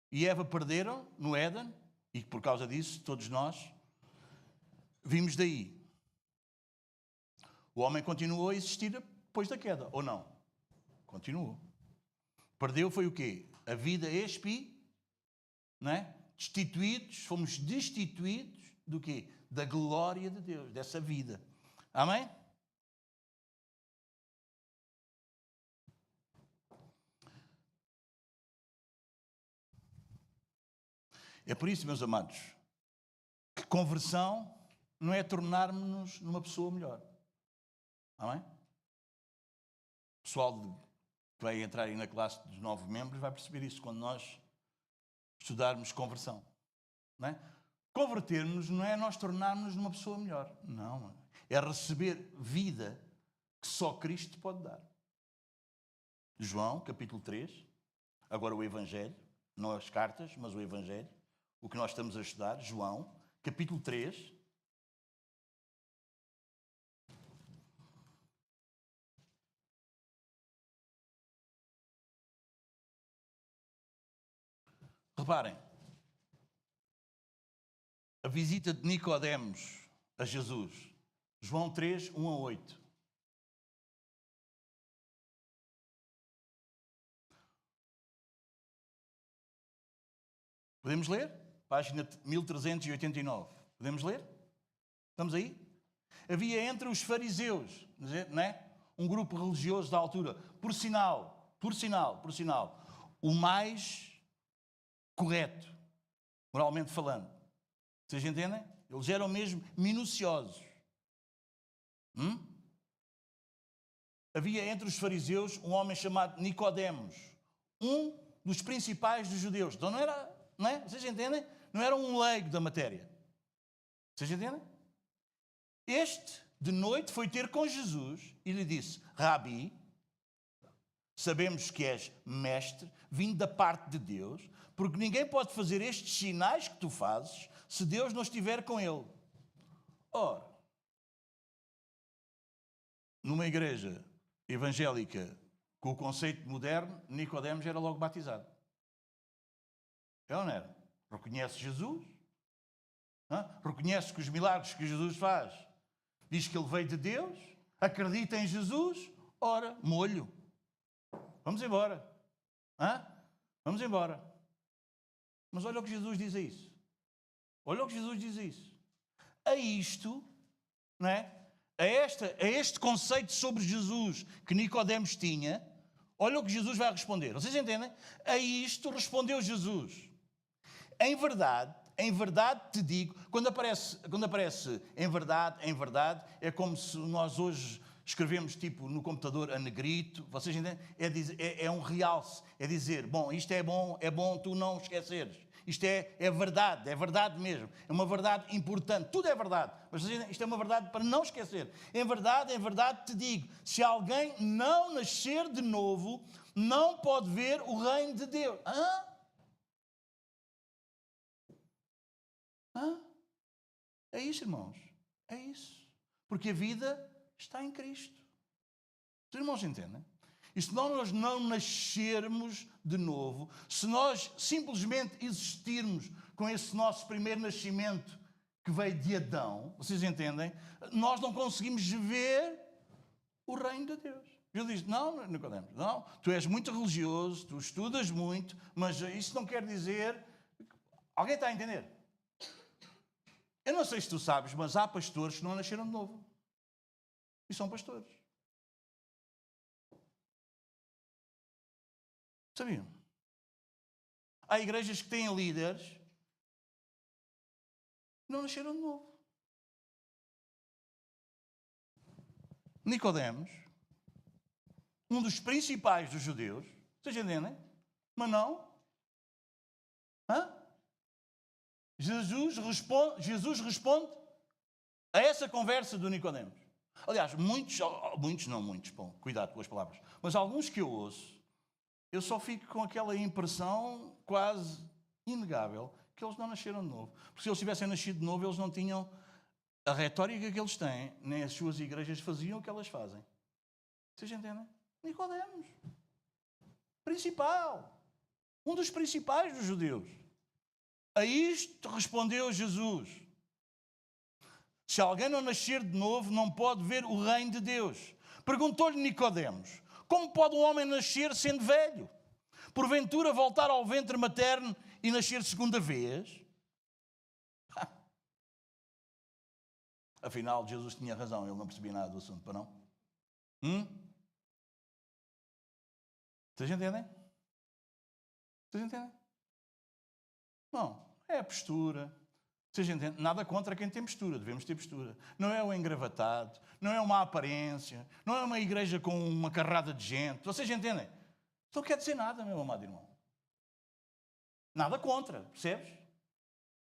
e Eva perderam no Éden, e por causa disso, todos nós vimos daí. O homem continuou a existir depois da queda, ou não? Continuou. Perdeu foi o quê? A vida não é? Fomos destituídos do quê? Da glória de Deus, dessa vida. Amém? É por isso, meus amados, que conversão não é tornarmos-nos numa pessoa melhor. Amém? O pessoal que vai entrar aí na classe dos 9 membros vai perceber isso quando nós estudarmos conversão. Não é? Convertermos não é nós tornarmos numa pessoa melhor. Não. É receber vida que só Cristo pode dar. João, capítulo 3. Agora o Evangelho. Não as cartas, mas o Evangelho. O que nós estamos a estudar. João, capítulo 3. Reparem, a visita de Nicodemos a Jesus, João 3, 1 a 8. Podemos ler? Página 1389. Podemos ler? Estamos aí? Havia entre os fariseus, não é? Um grupo religioso da altura, por sinal, o mais correto, moralmente falando. Vocês entendem? Eles eram mesmo minuciosos. Havia entre os fariseus um homem chamado Nicodemos, um dos principais dos judeus. Então não é? Vocês entendem? Não era um leigo da matéria. Vocês entendem? Este, de noite, foi ter com Jesus e lhe disse: Rabi, sabemos que és mestre, vindo da parte de Deus, porque ninguém pode fazer estes sinais que tu fazes se Deus não estiver com ele. Ora, numa igreja evangélica com o conceito moderno, Nicodemos era logo batizado. É ou não era? Reconhece Jesus, reconhece que os milagres que Jesus faz, diz que ele veio de Deus, acredita em Jesus, ora, molho. Vamos embora. Vamos embora. Mas olha o que Jesus diz a isso. Olha o que Jesus diz a isso. A isto, não é? A este conceito sobre Jesus que Nicodemos tinha, olha o que Jesus vai responder. Vocês entendem? A isto respondeu Jesus: em verdade te digo. Quando aparece em verdade, é como se nós hoje escrevemos tipo no computador a negrito. Vocês entendem? É um realce. É dizer, isto é bom tu não esqueceres. Isto é verdade mesmo. É uma verdade importante. Tudo é verdade. Mas isto é uma verdade para não esquecer. Em verdade te digo, se alguém não nascer de novo, não pode ver o reino de Deus. É isso, irmãos. É isso. Porque a vida está em Cristo. Os irmãos entendem? E se nós não nascermos de novo, se nós simplesmente existirmos com esse nosso primeiro nascimento que veio de Adão, vocês entendem? Nós não conseguimos ver o reino de Deus. Ele diz, não, tu és muito religioso, tu estudas muito, mas isso não quer dizer... Alguém está a entender? Eu não sei se tu sabes, mas há pastores que não nasceram de novo. E são pastores. Sabiam? Há igrejas que têm líderes que não nasceram de novo. Nicodemos, um dos principais dos judeus, vocês entendem? Mas não. Jesus responde a essa conversa do Nicodemos. Aliás, muitos, cuidado com as palavras, mas alguns que eu ouço, eu só fico com aquela impressão quase inegável que eles não nasceram de novo. Porque se eles tivessem nascido de novo, eles não tinham a retórica que eles têm, nem as suas igrejas faziam o que elas fazem. Vocês entendem? Nicodemos. Principal. Um dos principais dos judeus. A isto respondeu Jesus: se alguém não nascer de novo, não pode ver o reino de Deus. Perguntou-lhe Nicodemos: como pode um homem nascer sendo velho? Porventura voltar ao ventre materno e nascer segunda vez? Afinal, Jesus tinha razão, ele não percebia nada do assunto, para não? Vocês entendem? Vocês entendem? Não, é a postura. Vocês entendem? Nada contra quem tem postura, devemos ter postura. Não é o engravatado, não é uma aparência, não é uma igreja com uma carrada de gente. Vocês entendem? Não quer dizer nada, meu amado irmão. Nada contra, percebes?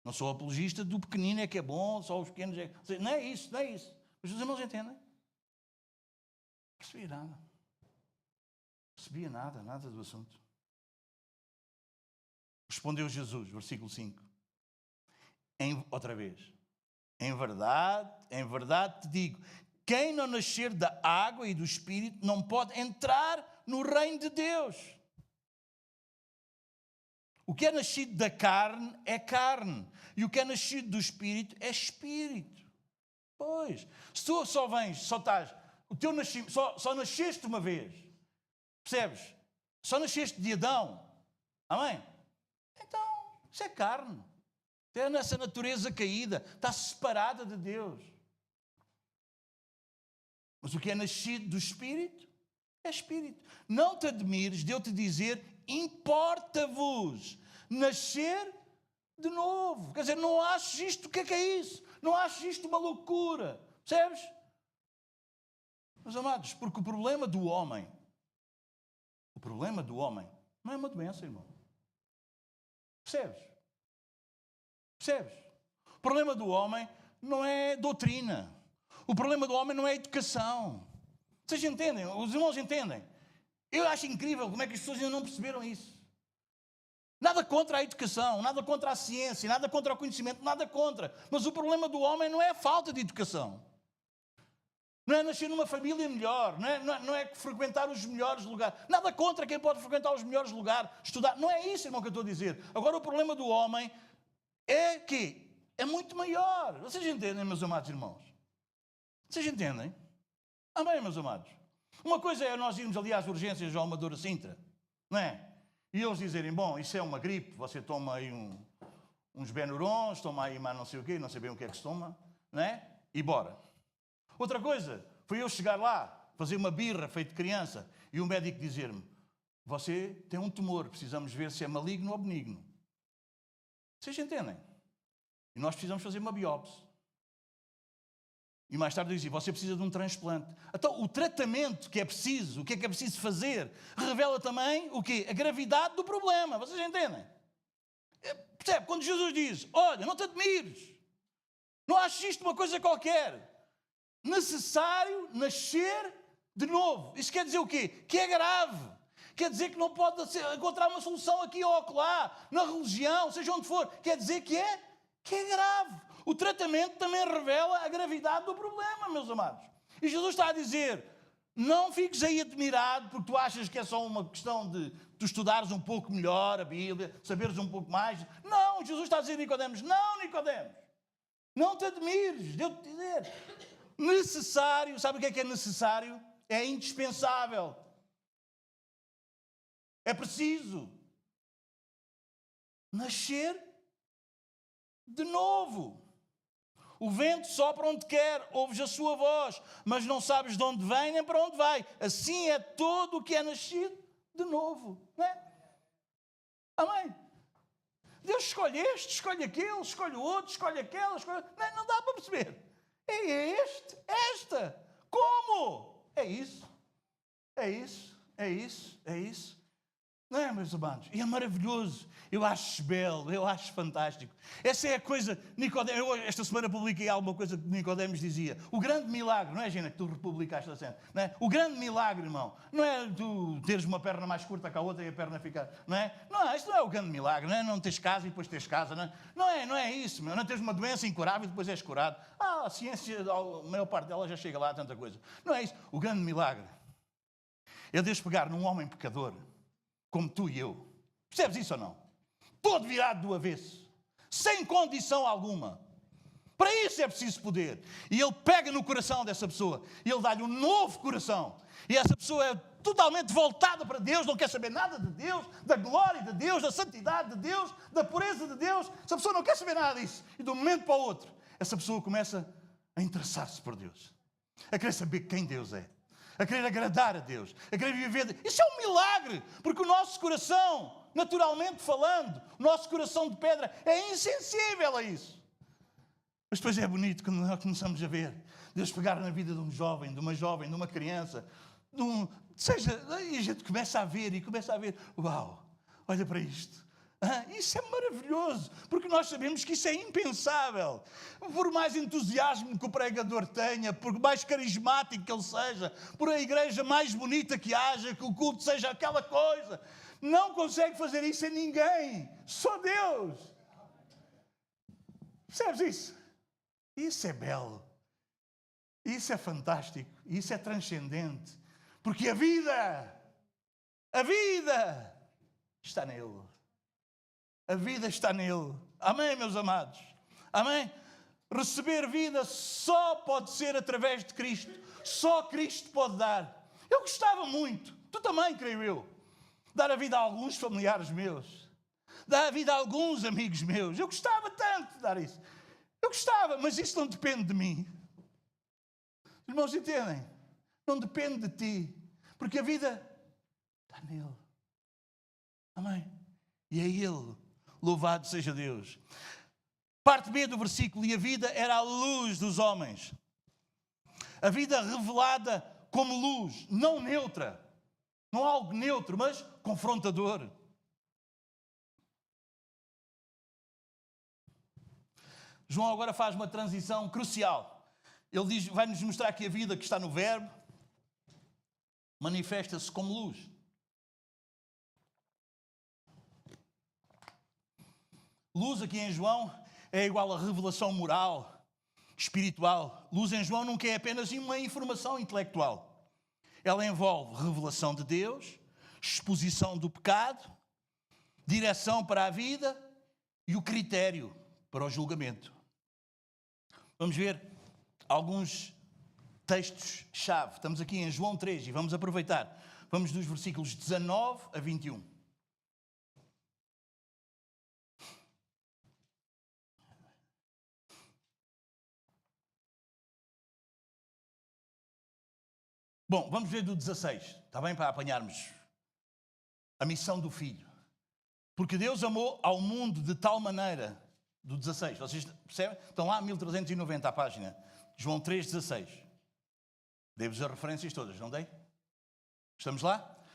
Não sou apologista do pequenino é que é bom, só os pequenos é que... Não é isso. Mas os irmãos entendem? Não percebia nada do assunto. Respondeu Jesus, versículo 5. Outra vez. Em verdade te digo, quem não nascer da água e do Espírito não pode entrar no reino de Deus. O que é nascido da carne é carne. E o que é nascido do Espírito é Espírito. Pois, se tu só estás... O teu nascimento, só nasceste uma vez. Percebes? Só nasceste de Adão. Amém? Então, isso é carne. É nessa natureza caída. Está separada de Deus. Mas o que é nascido do Espírito é Espírito. Não te admires de eu te dizer importa-vos nascer de novo. Quer dizer, não aches isto, o que é isso? Não aches isto uma loucura. Percebes? Meus amados, porque o problema do homem não é uma doença, irmão. Percebes? O problema do homem não é doutrina. O problema do homem não é educação. Vocês entendem? Os irmãos entendem? Eu acho incrível como é que as pessoas ainda não perceberam isso. Nada contra a educação, nada contra a ciência, nada contra o conhecimento, nada contra. Mas o problema do homem não é a falta de educação. Não é nascer numa família melhor, não é frequentar os melhores lugares. Nada contra quem pode frequentar os melhores lugares, estudar. Não é isso, irmão, que eu estou a dizer. Agora, o problema do homem é que é muito maior. Vocês entendem, meus amados irmãos? Vocês entendem? Amém, meus amados? Uma coisa é nós irmos ali às urgências ao Amadora Sintra, não é? E eles dizerem, bom, isso é uma gripe, você toma aí uns Benurons, toma aí mais não sei o quê, não sei bem o que é que se toma, não é? E bora. Outra coisa, foi eu chegar lá, fazer uma birra feito de criança, e o médico dizer-me, você tem um tumor, precisamos ver se é maligno ou benigno. Vocês entendem? E nós precisamos fazer uma biópsia. E mais tarde dizia, você precisa de um transplante. Então, o tratamento que é preciso, o que é preciso fazer, revela também o quê? A gravidade do problema. Vocês entendem? Percebe? Quando Jesus diz, olha, não te admires, não aches isto uma coisa qualquer. Necessário nascer de novo. Isso quer dizer o quê? Que é grave. Quer dizer que não pode encontrar uma solução aqui ou acolá, na religião, seja onde for. Quer dizer que é grave. O tratamento também revela a gravidade do problema, meus amados. E Jesus está a dizer, não fiques aí admirado porque tu achas que é só uma questão de tu estudares um pouco melhor a Bíblia, saberes um pouco mais. Não, Jesus está a dizer a Nicodemos, não, Nicodemos, não te admires, devo-te dizer. Necessário, sabe o que é necessário? É indispensável. É preciso nascer de novo. O vento sopra onde quer, ouves a sua voz, mas não sabes de onde vem nem para onde vai. Assim é todo o que é nascido de novo. Não é? Amém? Deus escolhe este, escolhe aquele, escolhe o outro, escolhe aquela, escolhe... Não dá para perceber. É este, esta. Como? É isso. Não é, meus amados? E é maravilhoso. Eu acho belo, eu acho fantástico. Essa é a coisa... Eu esta semana publiquei alguma coisa que Nicodemos dizia. O grande milagre, não é, Gina, que tu republicaste a cena, não é? O grande milagre, irmão, não é tu teres uma perna mais curta que a outra e a perna ficar... Não é? Não, isto não é o grande milagre, não é? Não teres casa e depois teres casa, não é? Não é isso, meu. Não teres uma doença incurável e depois és curado. A ciência, a maior parte dela já chega lá a tanta coisa. Não é isso. O grande milagre é Deus pegar num homem pecador como tu e eu. Percebes isso ou não? Todo virado do avesso. Sem condição alguma. Para isso é preciso poder. E Ele pega no coração dessa pessoa. E Ele dá-lhe um novo coração. E essa pessoa é totalmente voltada para Deus. Não quer saber nada de Deus, da glória de Deus, da santidade de Deus, da pureza de Deus. Essa pessoa não quer saber nada disso. E de um momento para o outro, essa pessoa começa a interessar-se por Deus. A querer saber quem Deus é. A querer agradar a Deus, a querer viver... Isso é um milagre, porque o nosso coração, naturalmente falando, o nosso coração de pedra é insensível a isso. Mas depois é bonito quando nós começamos a ver Deus pegar na vida de um jovem, de uma criança, e a gente começa a ver, uau, olha para isto. Isso é maravilhoso, porque nós sabemos que isso é impensável. Por mais entusiasmo que o pregador tenha, por mais carismático que ele seja, por a igreja mais bonita que haja, que o culto seja aquela coisa, não consegue fazer isso em ninguém, só Deus. Percebes isso? Isso é belo, isso é fantástico, isso é transcendente, porque a vida está nele. A vida está nele. Amém, meus amados? Amém? Receber vida só pode ser através de Cristo. Só Cristo pode dar. Eu gostava muito, tu também, creio eu, dar a vida a alguns familiares meus, dar a vida a alguns amigos meus. Eu gostava tanto de dar isso. Eu gostava, mas isso não depende de mim. Os irmãos entendem? Não depende de ti. Porque a vida está nele. Amém. E é Ele. Louvado seja Deus. Parte B do versículo. E a vida era a luz dos homens. A vida revelada como luz, não neutra. Não algo neutro, mas confrontador. João agora faz uma transição crucial. Ele diz, vai-nos mostrar que a vida que está no verbo manifesta-se como luz. Luz aqui em João é igual a revelação moral, espiritual. Luz em João nunca é apenas uma informação intelectual. Ela envolve revelação de Deus, exposição do pecado, direção para a vida e o critério para o julgamento. Vamos ver alguns textos-chave. Estamos aqui em João 3 e vamos aproveitar. Vamos dos versículos 19 a 21. Bom, vamos ver do 16. Está bem, para apanharmos a missão do Filho. Porque Deus amou ao mundo de tal maneira, do 16, vocês percebem? Estão lá 1390 a página. João 3, 16. Dei-vos as referências todas, não dei? Estamos lá?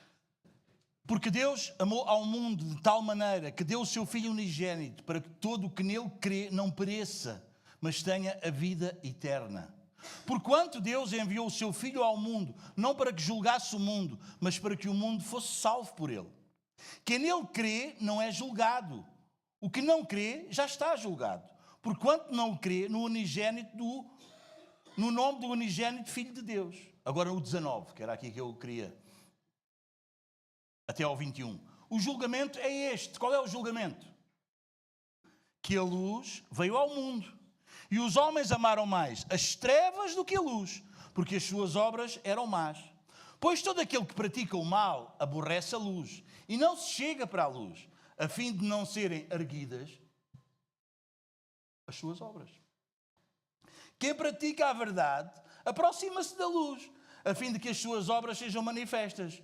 Porque Deus amou ao mundo de tal maneira que deu o seu Filho unigênito para que todo o que nele crê não pereça, mas tenha a vida eterna. Porquanto Deus enviou o seu Filho ao mundo, não para que julgasse o mundo, mas para que o mundo fosse salvo por ele. Quem nele crê não é julgado. O que não crê já está julgado. Porquanto não crê no nome do unigênito Filho de Deus. Agora o 19, que era aqui que eu queria. Até ao 21. O julgamento é este. Qual é o julgamento? Que a luz veio ao mundo. E os homens amaram mais as trevas do que a luz, porque as suas obras eram más. Pois todo aquele que pratica o mal aborrece a luz e não se chega para a luz, a fim de não serem erguidas as suas obras. Quem pratica a verdade aproxima-se da luz, a fim de que as suas obras sejam manifestas,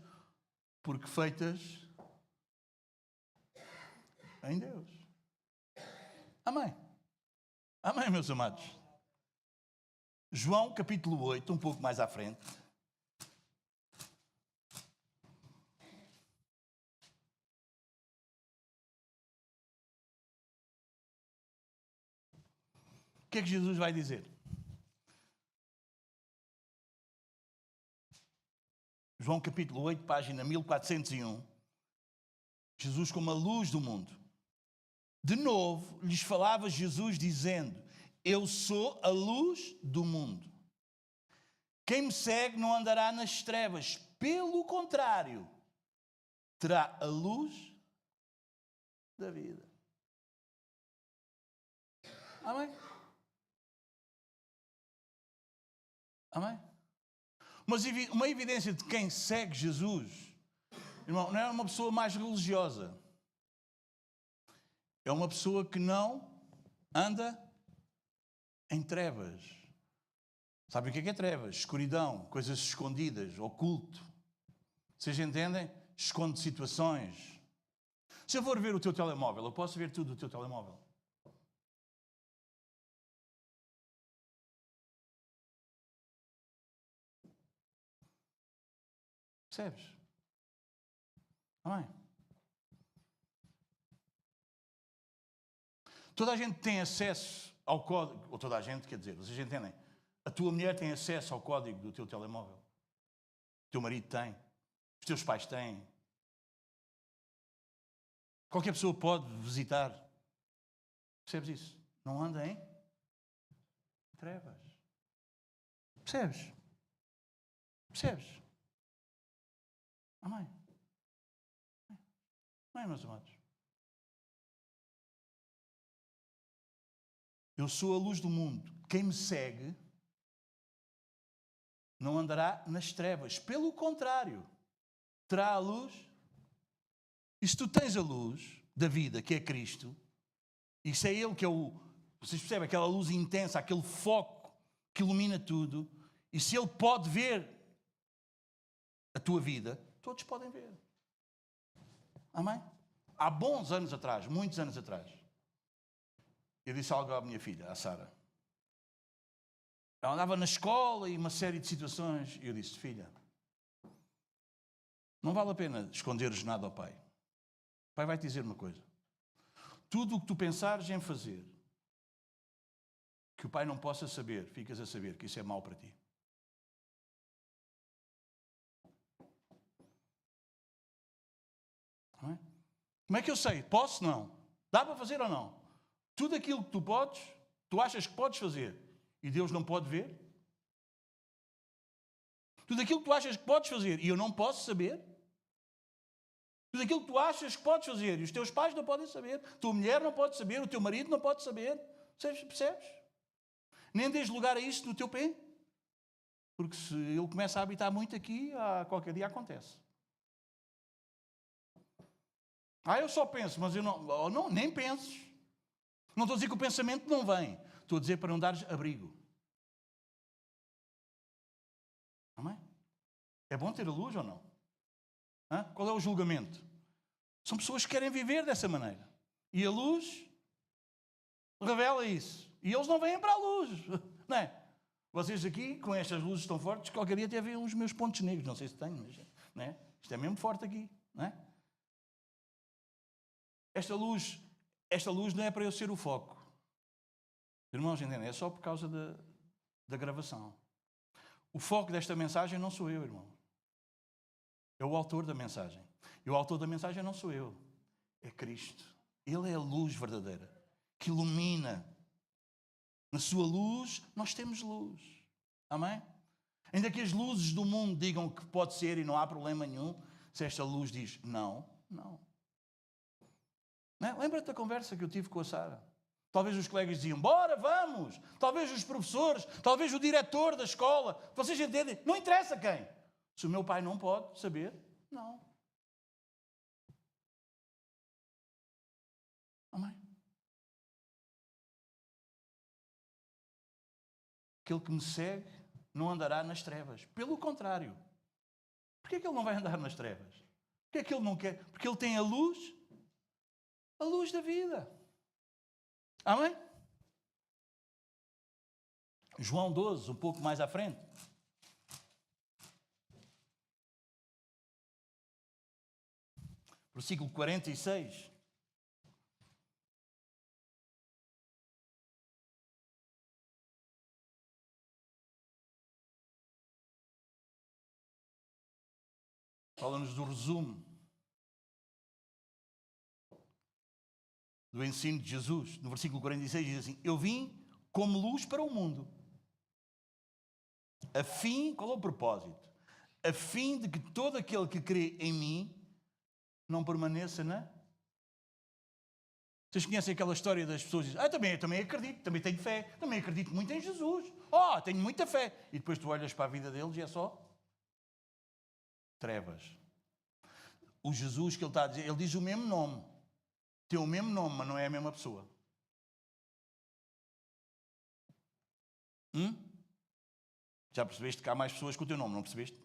porque feitas em Deus. Amém. Amém, meus amados. João, capítulo 8, um pouco mais à frente. O que é que Jesus vai dizer? João, capítulo 8, página 1401. Jesus como a luz do mundo. De novo, lhes falava Jesus dizendo, eu sou a luz do mundo. Quem me segue não andará nas trevas. Pelo contrário, terá a luz da vida. Amém? Amém? Uma evidência de quem segue Jesus, irmão, não é uma pessoa mais religiosa. É uma pessoa que não anda em trevas. Sabem o que é trevas? Escuridão, coisas escondidas, oculto. Vocês entendem? Esconde situações. Se eu for ver o teu telemóvel, eu posso ver tudo do teu telemóvel. Percebes? Amém? Toda a gente tem acesso ao código, ou toda a gente, quer dizer, vocês entendem? A tua mulher tem acesso ao código do teu telemóvel. O teu marido tem. Os teus pais têm. Qualquer pessoa pode visitar. Percebes isso? Não anda em trevas. Percebes? Percebes? Amém. Amém, meus amados. Eu sou a luz do mundo. Quem me segue não andará nas trevas. Pelo contrário, terá a luz. E se tu tens a luz da vida, que é Cristo, e se é Ele que é vocês percebem, aquela luz intensa, aquele foco que ilumina tudo, e se Ele pode ver a tua vida, todos podem ver. Amém? há bons anos atrás, muitos anos atrás, eu disse algo à minha filha, à Sara. Ela andava na escola e uma série de situações, e eu disse, filha, não vale a pena esconderes nada ao pai. O pai vai te dizer uma coisa. Tudo o que tu pensares em fazer, que o pai não possa saber, ficas a saber que isso é mau para ti. Não é? Como é que eu sei? Posso? Não. Dá para fazer ou não? Tudo aquilo que tu podes, tu achas que podes fazer e Deus não pode ver? Tudo aquilo que tu achas que podes fazer e eu não posso saber? Tudo aquilo que tu achas que podes fazer e os teus pais não podem saber, a tua mulher não pode saber, o teu marido não pode saber. Percebes? Nem dês lugar a isso no teu pé. Porque se ele começa a habitar muito aqui, qualquer dia acontece. Eu só penso, mas eu não, nem penses. Não estou a dizer que o pensamento não vem. Estou a dizer para não dares abrigo. Amém? É bom ter a luz ou não? Qual é o julgamento? São pessoas que querem viver dessa maneira. E a luz revela isso. E eles não vêm para a luz. Não é? Vocês aqui, com estas luzes tão fortes, qualquer dia até veem os meus pontos negros. Não sei se tenho, mas não é? Isto é mesmo forte aqui. Não é? Esta luz não é para eu ser o foco. Irmãos, entendem? É só por causa da gravação. O foco desta mensagem não sou eu, irmão. É o autor da mensagem. E o autor da mensagem não sou eu. É Cristo. Ele é a luz verdadeira, que ilumina. Na sua luz, nós temos luz. Amém? Ainda que as luzes do mundo digam que pode ser e não há problema nenhum, se esta luz diz não. Não é? Lembra-te da conversa que eu tive com a Sara? Talvez os colegas diziam, bora, vamos. Talvez os professores, talvez o diretor da escola. Vocês entendem? Não interessa quem. Se o meu pai não pode saber, não. Amém? Aquele que me segue não andará nas trevas. Pelo contrário. Porquê é que ele não vai andar nas trevas? Porquê é que ele não quer? Porque ele tem a luz da vida. Amém? João 12, um pouco mais à frente. Versículo 46. Fala-nos do resumo do ensino de Jesus. No versículo 46 diz assim, eu vim como luz para o mundo. Qual é o propósito? A fim de que todo aquele que crê em mim não permaneça na... Vocês conhecem aquela história das pessoas que dizem, eu também acredito, também tenho fé, também acredito muito em Jesus. Tenho muita fé. E depois tu olhas para a vida deles e é só trevas. O Jesus que ele está a dizer, ele diz o mesmo nome. Tem o mesmo nome, mas não é a mesma pessoa. Já percebeste que há mais pessoas com o teu nome, não percebeste?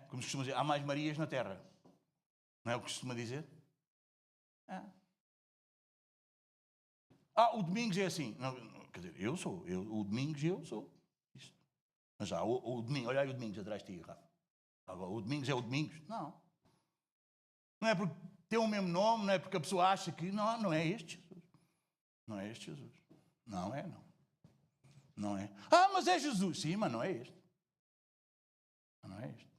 Como se costuma dizer, há mais Marias na Terra. Não é o que costuma dizer? O Domingos é assim. Não, quer dizer, o Domingos eu sou. Isto. Mas já, o Domingos, olha aí o Domingos atrás de ti, Rafa. O Domingos é o Domingos? Não. Não é porque tem o mesmo nome, não é porque a pessoa acha que... Não é este Jesus. Não é este Jesus. Não é, não. Não é. Mas é Jesus. Sim, mas não é este. Não é este.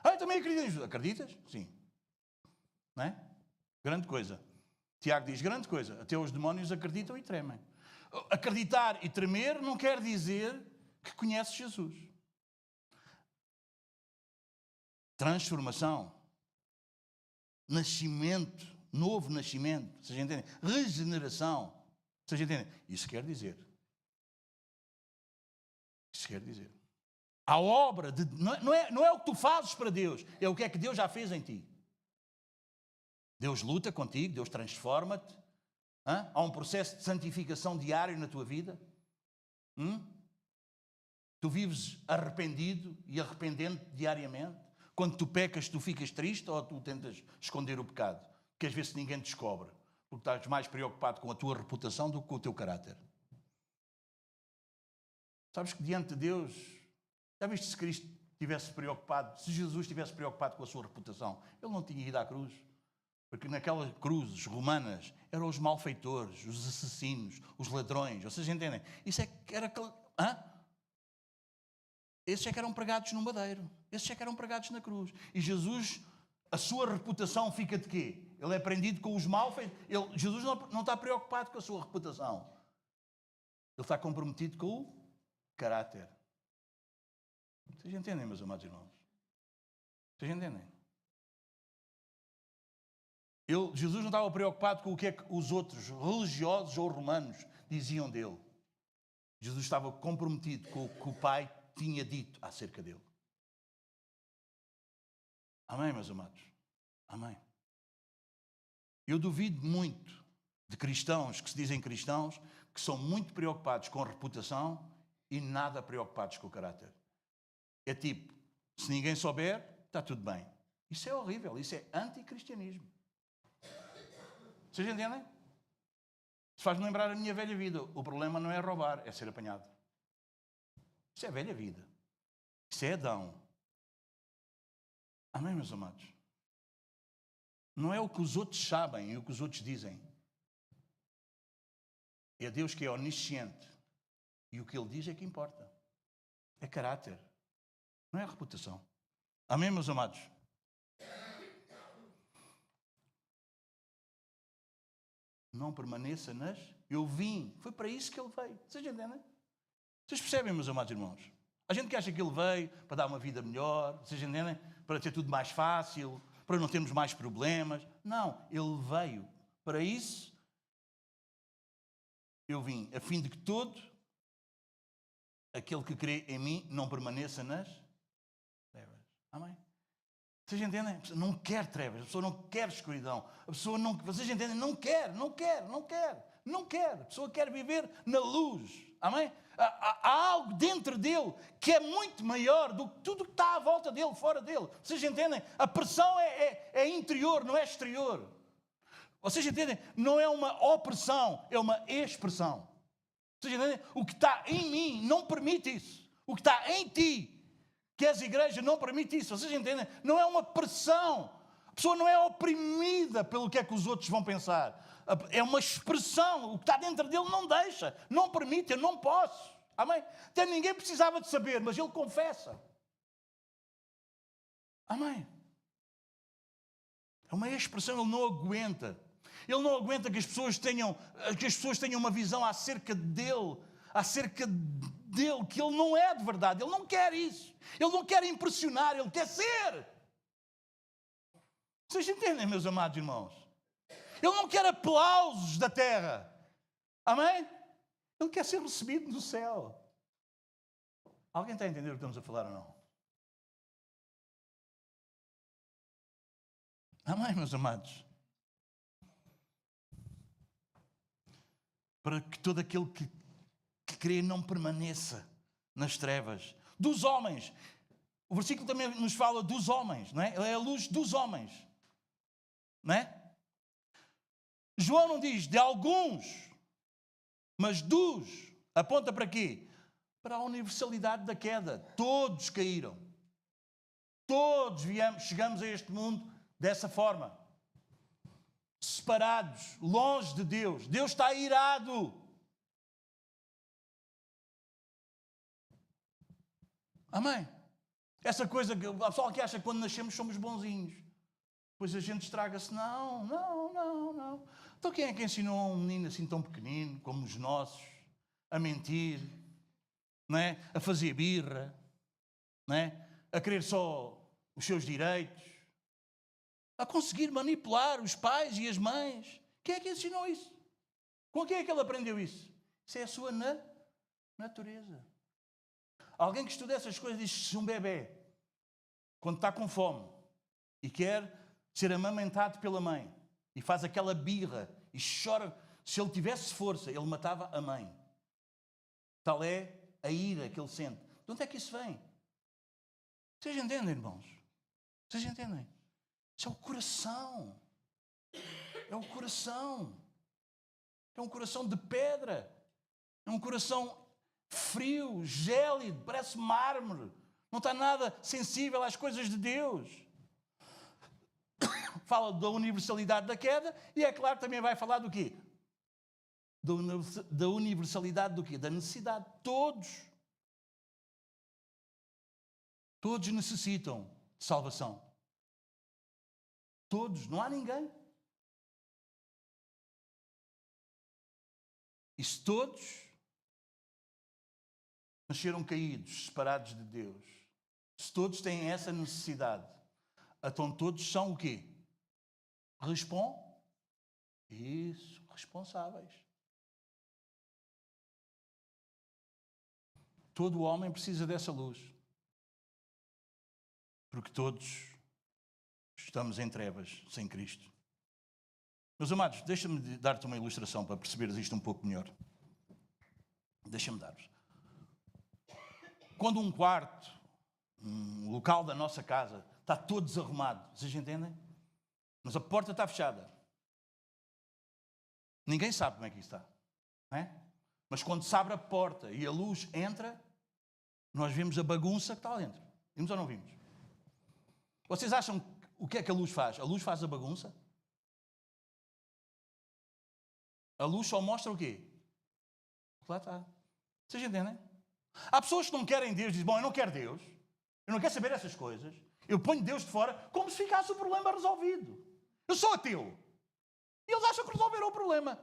Eu também acredito em Jesus. Acreditas? Sim. Não é? Grande coisa. Tiago diz, grande coisa. Até os demónios acreditam e tremem. Acreditar e tremer não quer dizer que conheces Jesus. Transformação. Nascimento. Novo nascimento. Vocês entendem? Regeneração. Vocês entendem? Isso quer dizer. A obra de... Não é o que tu fazes para Deus. É o que é que Deus já fez em ti. Deus luta contigo, Deus transforma-te. Há um processo de santificação diário na tua vida. Tu vives arrependido e arrependendo diariamente. Quando tu pecas, tu ficas triste ou tu tentas esconder o pecado? Queres ver se ninguém te descobre? Porque estás mais preocupado com a tua reputação do que com o teu caráter. Sabes que diante de Deus, já viste se Cristo estivesse preocupado, se Jesus estivesse preocupado com a sua reputação, ele não tinha ido à cruz. Porque naquelas cruzes romanas eram os malfeitores, os assassinos, os ladrões. Vocês entendem? Isso é que era... Esses é que eram pregados no madeiro. Esses é que eram pregados na cruz. E Jesus, a sua reputação fica de quê? Ele é prendido com os malfeitores. Jesus não está preocupado com a sua reputação. Ele está comprometido com o caráter. Vocês entendem, meus amados irmãos? Vocês entendem? Jesus não estava preocupado com o que é que os outros religiosos ou romanos diziam dele. Jesus estava comprometido com o que o Pai tinha dito acerca dele. Amém, meus amados? Amém. Eu duvido muito de cristãos que se dizem cristãos que são muito preocupados com a reputação e nada preocupados com o caráter. É tipo, se ninguém souber, está tudo bem. Isso é horrível, isso é anticristianismo. Vocês entendem? Isso faz-me lembrar a minha velha vida. O problema não é roubar, é ser apanhado. Isso é a velha vida. Isso é Adão. Amém, meus amados? Não é o que os outros sabem e o que os outros dizem. É Deus que é onisciente. E o que Ele diz é que importa. É caráter. Não é reputação. Amém, meus amados? Não permaneça nas... Eu vim. Foi para isso que Ele veio. Vocês entendem? Vocês percebem, meus amados irmãos? A gente que acha que Ele veio para dar uma vida melhor. Vocês entendem? Para ter tudo mais fácil. Para não termos mais problemas. Não. Ele veio. Para isso, eu vim. A fim de que todo aquele que crê em mim não permaneça nas trevas. Amém? Vocês entendem? A pessoa não quer trevas, a pessoa não quer escuridão, a pessoa não... Vocês entendem? Não quer. A pessoa quer viver na luz. Amém? Há algo dentro dele que é muito maior do que tudo que está à volta dele, fora dele. Vocês entendem? A pressão é interior, não é exterior. Vocês entendem? Não é uma opressão, é uma expressão. Vocês entendem? O que está em mim não permite isso. O que está em ti, que és igreja, não permite isso. Vocês entendem? Não é uma pressão. A pessoa não é oprimida pelo que é que os outros vão pensar. É uma expressão. O que está dentro dele não deixa, não permite, eu não posso. Amém? Até ninguém precisava de saber, mas ele confessa. Amém? É uma expressão, ele não aguenta. Ele não aguenta que as pessoas tenham uma visão acerca dele, que ele não é de verdade. Ele não quer isso. Ele não quer impressionar, ele quer ser. Vocês entendem, meus amados irmãos? Ele não quer aplausos da terra. Amém? Ele quer ser recebido no céu. Alguém está a entender o que estamos a falar ou não? Amém, meus amados? Para que todo aquele que crê não permaneça nas trevas. Dos homens. O versículo também nos fala dos homens, não é? Ele é a luz dos homens. Não é? João não diz de alguns, mas dos. Aponta para quê? Para a universalidade da queda. Todos caíram. Todos chegamos a este mundo dessa forma. Separados, longe de Deus. Deus está irado. Amém? Essa coisa que o pessoal que acha que quando nascemos somos bonzinhos. Depois a gente estraga-se. Não. Então quem é que ensinou a um menino assim tão pequenino, como os nossos, a mentir, não é? A fazer birra, não é? A querer só os seus direitos, a conseguir manipular os pais e as mães? Quem é que ensinou isso? Com quem é que ele aprendeu isso? Isso é a sua natureza. Alguém que estuda essas coisas diz que se um bebê, quando está com fome e quer ser amamentado pela mãe e faz aquela birra e chora, se ele tivesse força, ele matava a mãe. Tal é a ira que ele sente. De onde é que isso vem? Vocês entendem, irmãos? Vocês entendem? Isso é o coração. É o coração. É um coração de pedra. É um coração frio, gélido, parece mármore. Não está nada sensível às coisas de Deus. Fala da universalidade da queda e, é claro, também vai falar do quê? Da universalidade do quê? Da necessidade. Todos necessitam de salvação. Todos, não há ninguém. E se todos nasceram caídos, separados de Deus, se todos têm essa necessidade, então todos são o quê? Responsáveis. Todo homem precisa dessa luz. Porque todos estamos em trevas sem Cristo. Meus amados, deixa-me dar-te uma ilustração para perceberes isto um pouco melhor. Deixa-me dar-vos. Quando um quarto, um local da nossa casa, está todo desarrumado, vocês entendem? Mas a porta está fechada. Ninguém sabe como é que isso está. Não é? Mas quando se abre a porta e a luz entra, nós vemos a bagunça que está lá dentro. Vimos ou não vimos? Vocês acham o que é que a luz faz? A luz faz a bagunça? A luz só mostra o quê? Lá está. Vocês entendem? Há pessoas que não querem Deus, dizem, bom, eu não quero Deus, eu não quero saber essas coisas, eu ponho Deus de fora como se ficasse o problema resolvido. Eu sou ateu. E eles acham que resolveram o problema.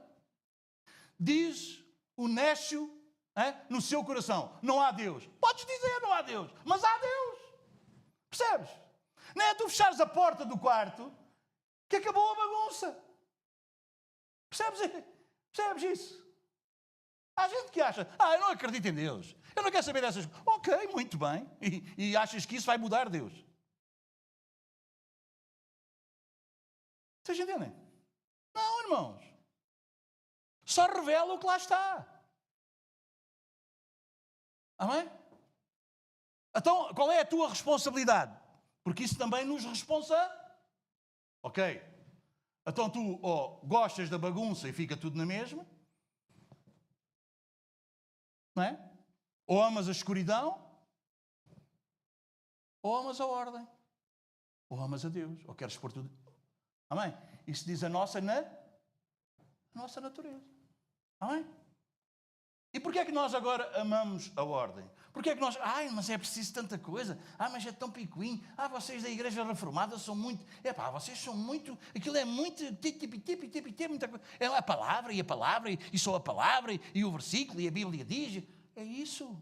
Diz o nécio no seu coração, não há Deus. Podes dizer não há Deus, mas há Deus. Percebes? Não é tu fechares a porta do quarto que acabou a bagunça. Percebes isso? Há gente que acha, eu não acredito em Deus. Eu não quero saber dessas coisas. Ok, muito bem. E achas que isso vai mudar Deus? Vocês entendem? Não, irmãos. Só revela o que lá está. Amém? Então, qual é a tua responsabilidade? Porque isso também nos Ok. Então tu gostas da bagunça e fica tudo na mesma. Não é? Ou amas a escuridão, ou amas a ordem. Ou amas a Deus, ou queres pôr tudo. Amém? Isso diz a nossa natureza. Amém? E porquê é que nós agora amamos a ordem? Porquê é que nós... mas é preciso tanta coisa. Mas é tão picuinho. Vocês da Igreja Reformada são muito... vocês são muito... Aquilo é muito... muita coisa. É a palavra, e só a palavra, e o versículo, e a Bíblia diz. É isso.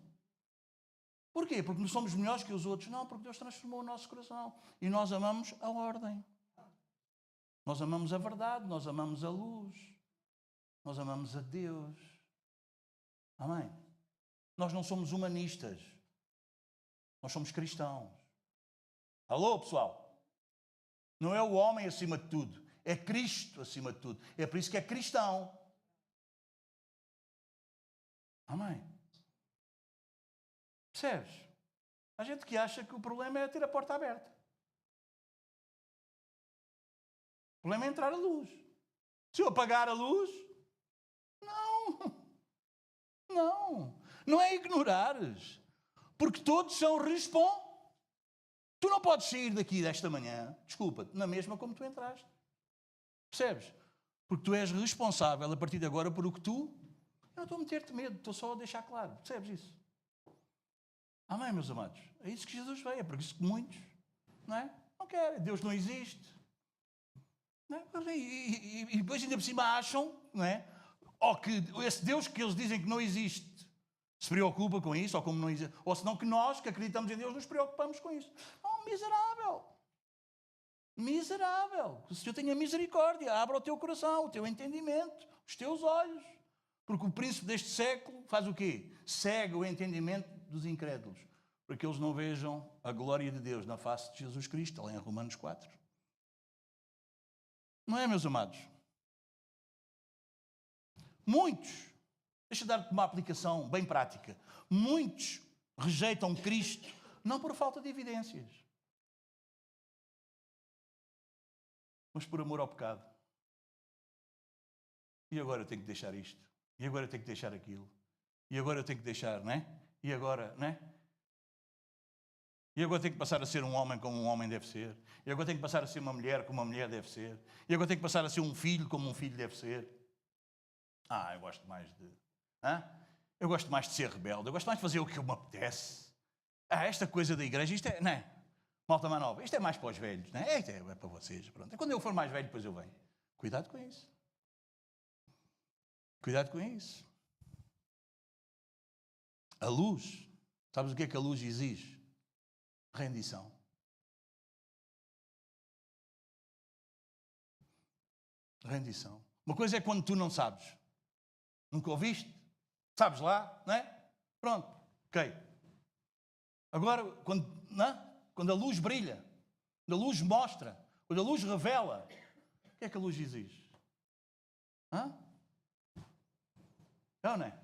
Porquê? Porque não somos melhores que os outros? Não, porque Deus transformou o nosso coração. E nós amamos a ordem. Nós amamos a verdade, nós amamos a luz. Nós amamos a Deus. Amém? Nós não somos humanistas. Nós somos cristãos. Alô, pessoal? Não é o homem acima de tudo. É Cristo acima de tudo. É por isso que é cristão. Amém? Percebes? Há gente que acha que o problema é ter a porta aberta. O problema é entrar a luz. Se eu apagar a luz, não é ignorares. Porque todos são Tu não podes sair daqui desta manhã, desculpa, na mesma como tu entraste. Percebes? Porque tu és responsável a partir de agora por o que tu... Eu não estou a meter-te medo, estou só a deixar claro. Percebes isso? Amém, meus amados? É isso que Jesus veio, é por isso que muitos não querem. Deus não existe. Não é? E depois ainda por cima acham, ou que esse Deus que eles dizem que não existe se preocupa com isso, ou como não existe, ou senão que nós que acreditamos em Deus nos preocupamos com isso. Miserável. Miserável. Que o Senhor tenha misericórdia, abra o teu coração, o teu entendimento, os teus olhos. Porque o príncipe deste século faz o quê? Cega o entendimento dos incrédulos, para que eles não vejam a glória de Deus na face de Jesus Cristo, lá em Romanos 4. Não é, meus amados? Muitos, deixa eu dar-te uma aplicação bem prática, muitos rejeitam Cristo não por falta de evidências. mas por amor ao pecado. E agora eu tenho que deixar isto. E agora eu tenho que deixar aquilo. E agora eu tenho que deixar, não é? E agora, não é? E agora tenho que passar a ser um homem como um homem deve ser. E agora tenho que passar a ser uma mulher como uma mulher deve ser. E agora tenho que passar a ser um filho como um filho deve ser. Eu gosto mais de... Eu gosto mais de ser rebelde. Eu gosto mais de fazer o que me apetece. Esta coisa da igreja, isto é... Não é? Malta mais nova, isto é mais para os velhos, não é? Isto é para vocês. Pronto. E quando eu for mais velho, depois eu venho. Cuidado com isso. Cuidado com isso. A luz. Sabes o que é que a luz exige? Rendição. Rendição. Uma coisa é quando tu não sabes. Nunca ouviste? Sabes lá, não é? Pronto, ok. Agora, quando a luz brilha, quando a luz mostra, quando a luz revela, o que é que a luz exige? É ou não é?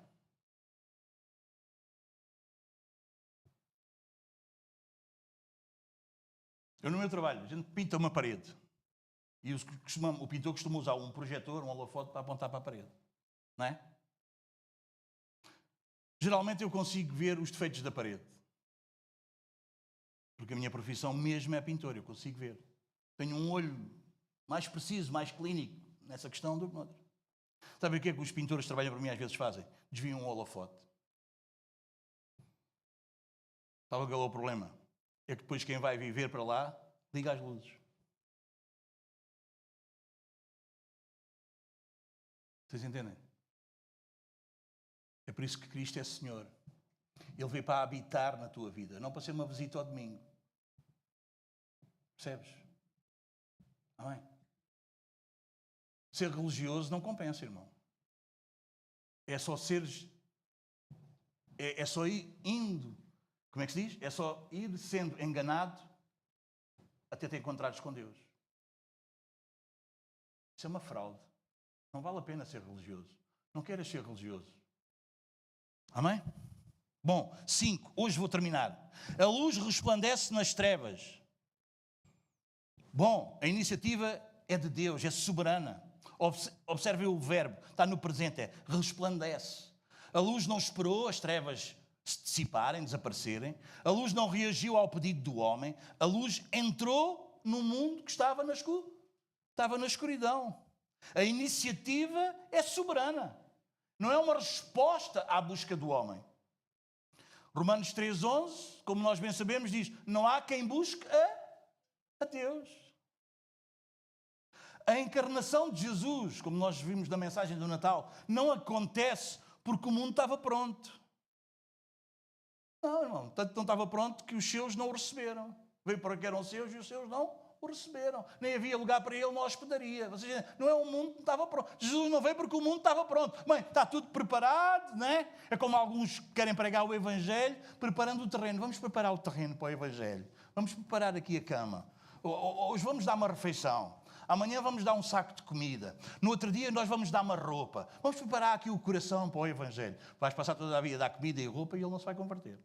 Eu no meu trabalho, a gente pinta uma parede. E o pintor costuma usar um projetor, um holofote para apontar para a parede. Não é? Geralmente eu consigo ver os defeitos da parede. Porque a minha profissão mesmo é pintor, eu consigo ver. Tenho um olho mais preciso, mais clínico nessa questão do que no outro. Sabe o que é que os pintores que trabalham para mim às vezes fazem? Desviam um holofote. Sabe qual é o problema? É que depois quem vai viver para lá, liga as luzes. Vocês entendem? É por isso que Cristo é Senhor. Ele veio para habitar na tua vida, não para ser uma visita ao domingo. Percebes? Amém? Ser religioso não compensa, irmão. É só seres... É só ir indo. Como é que se diz? É só ir sendo enganado até te encontrares com Deus. Isso é uma fraude. Não vale a pena ser religioso. Não queres ser religioso. Amém? Bom, 5. Hoje vou terminar. A luz resplandece nas trevas. Bom, a iniciativa é de Deus, é soberana. Observe o verbo, está no presente, é resplandece. A luz não esperou as trevas se dissiparem, desaparecerem. A luz não reagiu ao pedido do homem. A luz entrou no mundo que estava na escuridão. A iniciativa é soberana. Não é uma resposta à busca do homem. Romanos 3,11, como nós bem sabemos, diz: não há quem busque a Deus. A encarnação de Jesus, como nós vimos na mensagem do Natal, não acontece porque o mundo estava pronto. Não, irmão, tanto não estava pronto que os seus não o receberam. Veio para que eram seus e os seus não o receberam. Nem havia lugar para ele na hospedaria. Seja, não é o mundo que estava pronto. Jesus não veio porque o mundo estava pronto. Bem, está tudo preparado, não é? É como alguns que querem pregar o Evangelho, preparando o terreno. Vamos preparar o terreno para o Evangelho. Vamos preparar aqui a cama. Hoje vamos dar uma refeição. Amanhã vamos dar um saco de comida. No outro dia nós vamos dar uma roupa. Vamos preparar aqui o coração para o Evangelho. Vais passar toda a vida a dar comida e roupa e ele não se vai converter.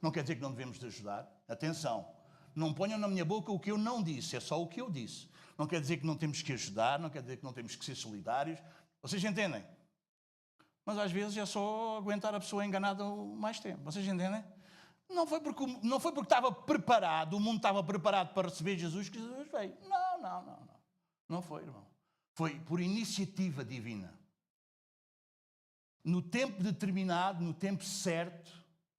Não quer dizer que não devemos de ajudar. Atenção. Não ponham na minha boca o que eu não disse. É só o que eu disse. Não quer dizer que não temos que ajudar. Não quer dizer que não temos que ser solidários. Vocês entendem? Mas às vezes é só aguentar a pessoa enganada mais tempo. Vocês entendem? Não foi porque estava preparado, o mundo estava preparado para receber Jesus que Jesus veio. Não. Não foi, irmão. Foi por iniciativa divina. No tempo determinado, no tempo certo,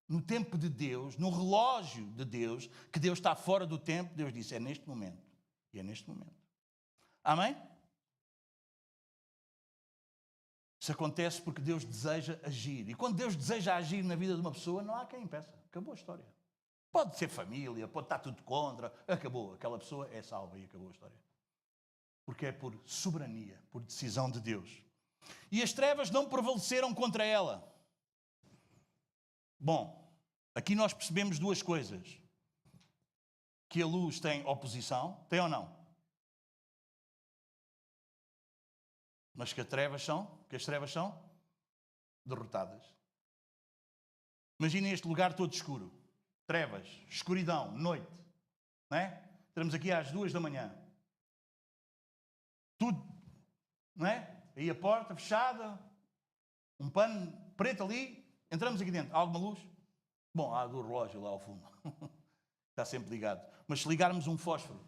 no tempo de Deus, no relógio de Deus, que Deus está fora do tempo, Deus disse: é neste momento. E é neste momento. Amém? Isso acontece porque Deus deseja agir. E quando Deus deseja agir na vida de uma pessoa, não há quem impeça. Acabou a história. Pode ser família, pode estar tudo contra. Acabou. Aquela pessoa é salva e acabou a história. Porque é por soberania, por decisão de Deus. E as trevas não prevaleceram contra ela. Bom, aqui nós percebemos duas coisas. Que a luz tem oposição, tem ou não? Mas que as trevas são derrotadas. Imaginem este lugar todo escuro. Trevas, escuridão, noite. Não é? Estamos aqui às 2 da manhã. tudo, não é? Aí a porta fechada, um pano preto ali, entramos aqui dentro. Há alguma luz? Bom, há do relógio lá ao fundo. Está sempre ligado. Mas se ligarmos um fósforo,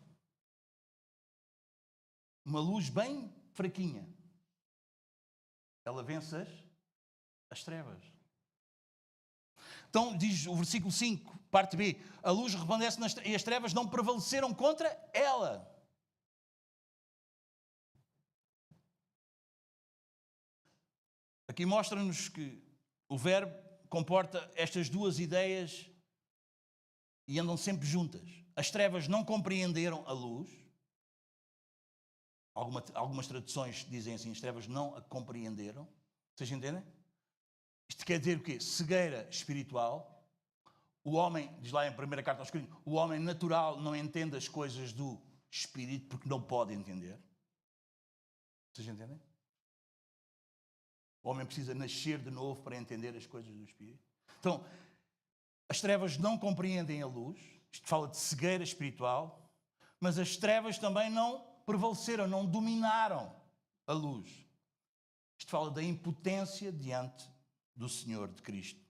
uma luz bem fraquinha, ela vence as trevas. Então, diz o versículo 5, parte B, a luz resplandece e as trevas não prevaleceram contra ela. Aqui mostra-nos que o verbo comporta estas duas ideias e andam sempre juntas. As trevas não compreenderam a luz. Algumas traduções dizem assim, as trevas não a compreenderam. Vocês entendem? Isto quer dizer o quê? Cegueira espiritual. O homem, diz lá em primeira carta aos Coríntios, o homem natural não entende as coisas do Espírito porque não pode entender. Vocês entendem? O homem precisa nascer de novo para entender as coisas do Espírito. Então, as trevas não compreendem a luz. Isto fala de cegueira espiritual. Mas as trevas também não prevaleceram, não dominaram a luz. Isto fala da impotência diante do Senhor de Cristo.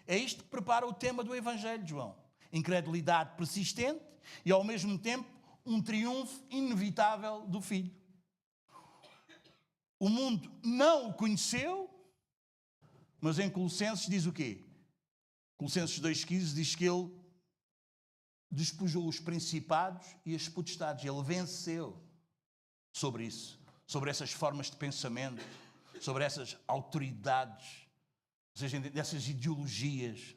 É isto que prepara o tema do Evangelho de João. Incredulidade persistente e, ao mesmo tempo, um triunfo inevitável do Filho. O mundo não o conheceu, mas em Colossenses diz o quê? Colossenses 2,15 diz que ele despojou os principados e as potestades. Ele venceu sobre isso, sobre essas formas de pensamento, sobre essas autoridades, ou seja, dessas ideologias.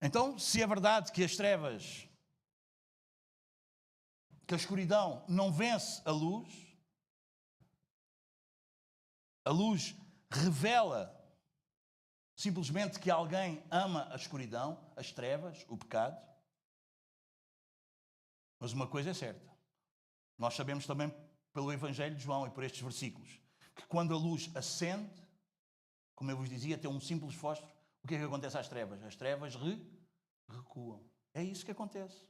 Então, se é verdade que as trevas, que a escuridão não vence a luz revela simplesmente que alguém ama a escuridão, as trevas, o pecado. Mas uma coisa é certa. Nós sabemos também pelo Evangelho de João e por estes versículos que quando a luz acende, como eu vos dizia, tem um simples fósforo, o que é que acontece às trevas? As trevas recuam. É isso que acontece.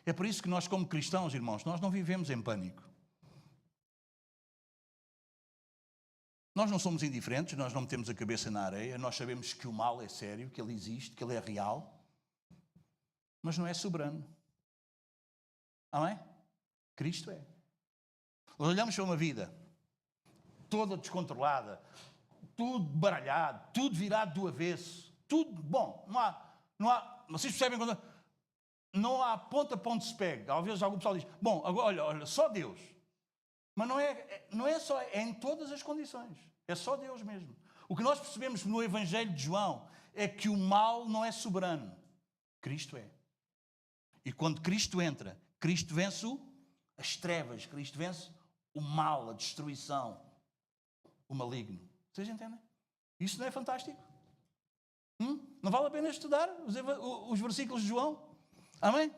É por isso que nós, como cristãos, irmãos, nós não vivemos em pânico. Nós não somos indiferentes, nós não metemos a cabeça na areia, nós sabemos que o mal é sério, que ele existe, que ele é real, mas não é soberano. Amém? Cristo é. Nós olhamos para uma vida toda descontrolada, tudo baralhado, tudo virado do avesso, tudo, bom, não há, vocês percebem quando não há ponta para onde se pega. Às vezes algum pessoal diz, bom, agora, olha, só Deus. Mas não é só, é em todas as condições. É só Deus mesmo. O que nós percebemos no Evangelho de João é que o mal não é soberano. Cristo é. E quando Cristo entra, Cristo vence as trevas, Cristo vence o mal, a destruição, o maligno. Vocês entendem? Isso não é fantástico? Não vale a pena estudar os versículos de João? Amém?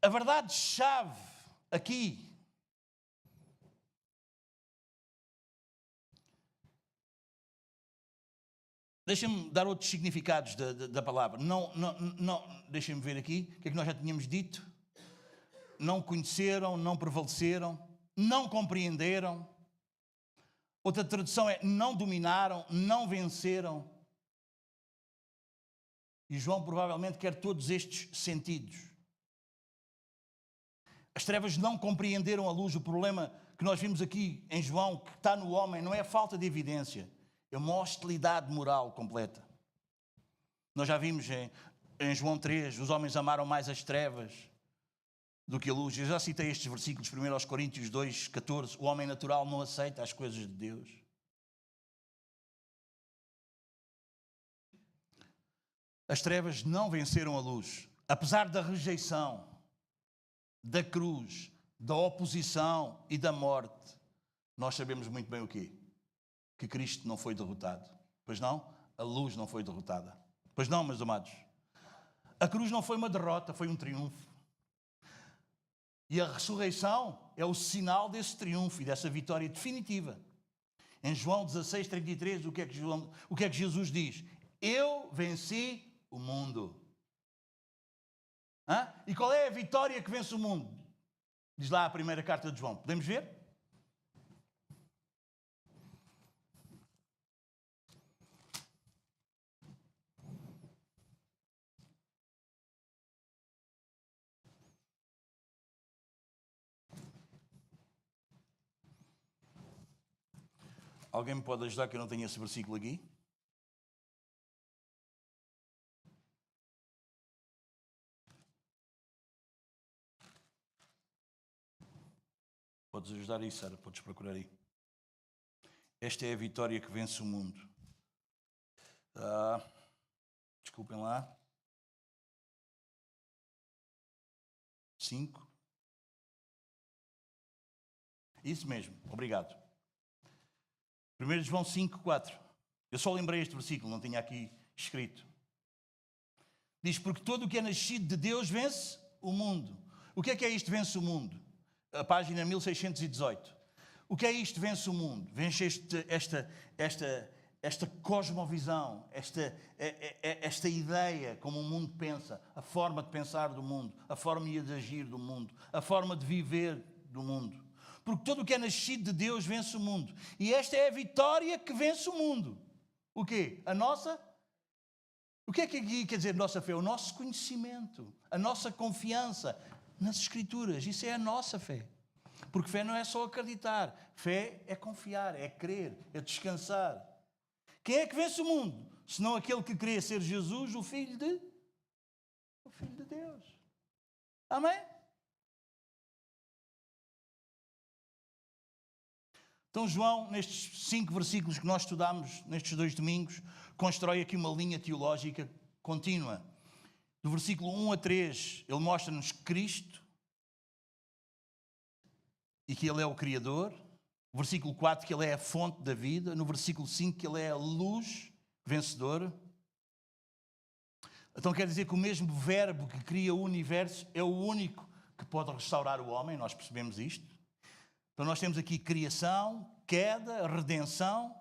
A verdade-chave aqui deixem-me dar outros significados da palavra. Não, deixem-me ver aqui o que é que nós já tínhamos dito. Não conheceram, não prevaleceram, não compreenderam. Outra tradução é não dominaram, não venceram. E João provavelmente quer todos estes sentidos. As trevas não compreenderam a luz. O problema que nós vimos aqui em João, que está no homem, não é a falta de evidência. É uma hostilidade moral completa. Nós já vimos em João 3, os homens amaram mais as trevas do que a luz. Eu já citei estes versículos, 1 Coríntios 2, 14. O homem natural não aceita as coisas de Deus. As trevas não venceram a luz. Apesar da rejeição, da cruz, da oposição e da morte, nós sabemos muito bem o quê? Que Cristo não foi derrotado. Pois não? A luz não foi derrotada. Pois não, meus amados? A cruz não foi uma derrota, foi um triunfo. E a ressurreição é o sinal desse triunfo e dessa vitória definitiva. Em João 16, 33, o que é que Jesus diz? Eu venci o mundo. Hã? E qual é a vitória que vence o mundo? Diz lá a primeira carta de João. Podemos ver? Alguém me pode ajudar que eu não tenho esse versículo aqui? Podes ajudar aí, Sara? Podes procurar aí. Esta é a vitória que vence o mundo. Desculpem lá. 5. Isso mesmo, obrigado. 1 João 5, 4. Eu só lembrei este versículo, não tinha aqui escrito. Diz, porque todo o que é nascido de Deus vence o mundo. O que é isto vence o mundo? A página 1618. O que é isto vence o mundo? Vence esta cosmovisão, esta ideia como o mundo pensa, a forma de pensar do mundo, a forma de agir do mundo, a forma de viver do mundo. Porque todo o que é nascido de Deus vence o mundo. E esta é a vitória que vence o mundo. O quê? A nossa? O que é que aqui quer dizer nossa fé? O nosso conhecimento, a nossa confiança nas Escrituras. Isso é a nossa fé. Porque fé não é só acreditar. Fé é confiar, é crer, é descansar. Quem é que vence o mundo? Senão aquele que crê ser Jesus, o Filho de Deus. Amém? Então João, nestes 5 versículos que nós estudamos nestes 2 domingos, constrói aqui uma linha teológica contínua. Do versículo 1 a 3, ele mostra-nos Cristo e que Ele é o Criador. No versículo 4, que Ele é a fonte da vida. No versículo 5, que Ele é a luz vencedora. Então quer dizer que o mesmo verbo que cria o universo é o único que pode restaurar o homem, nós percebemos isto. Então nós temos aqui criação, queda, redenção,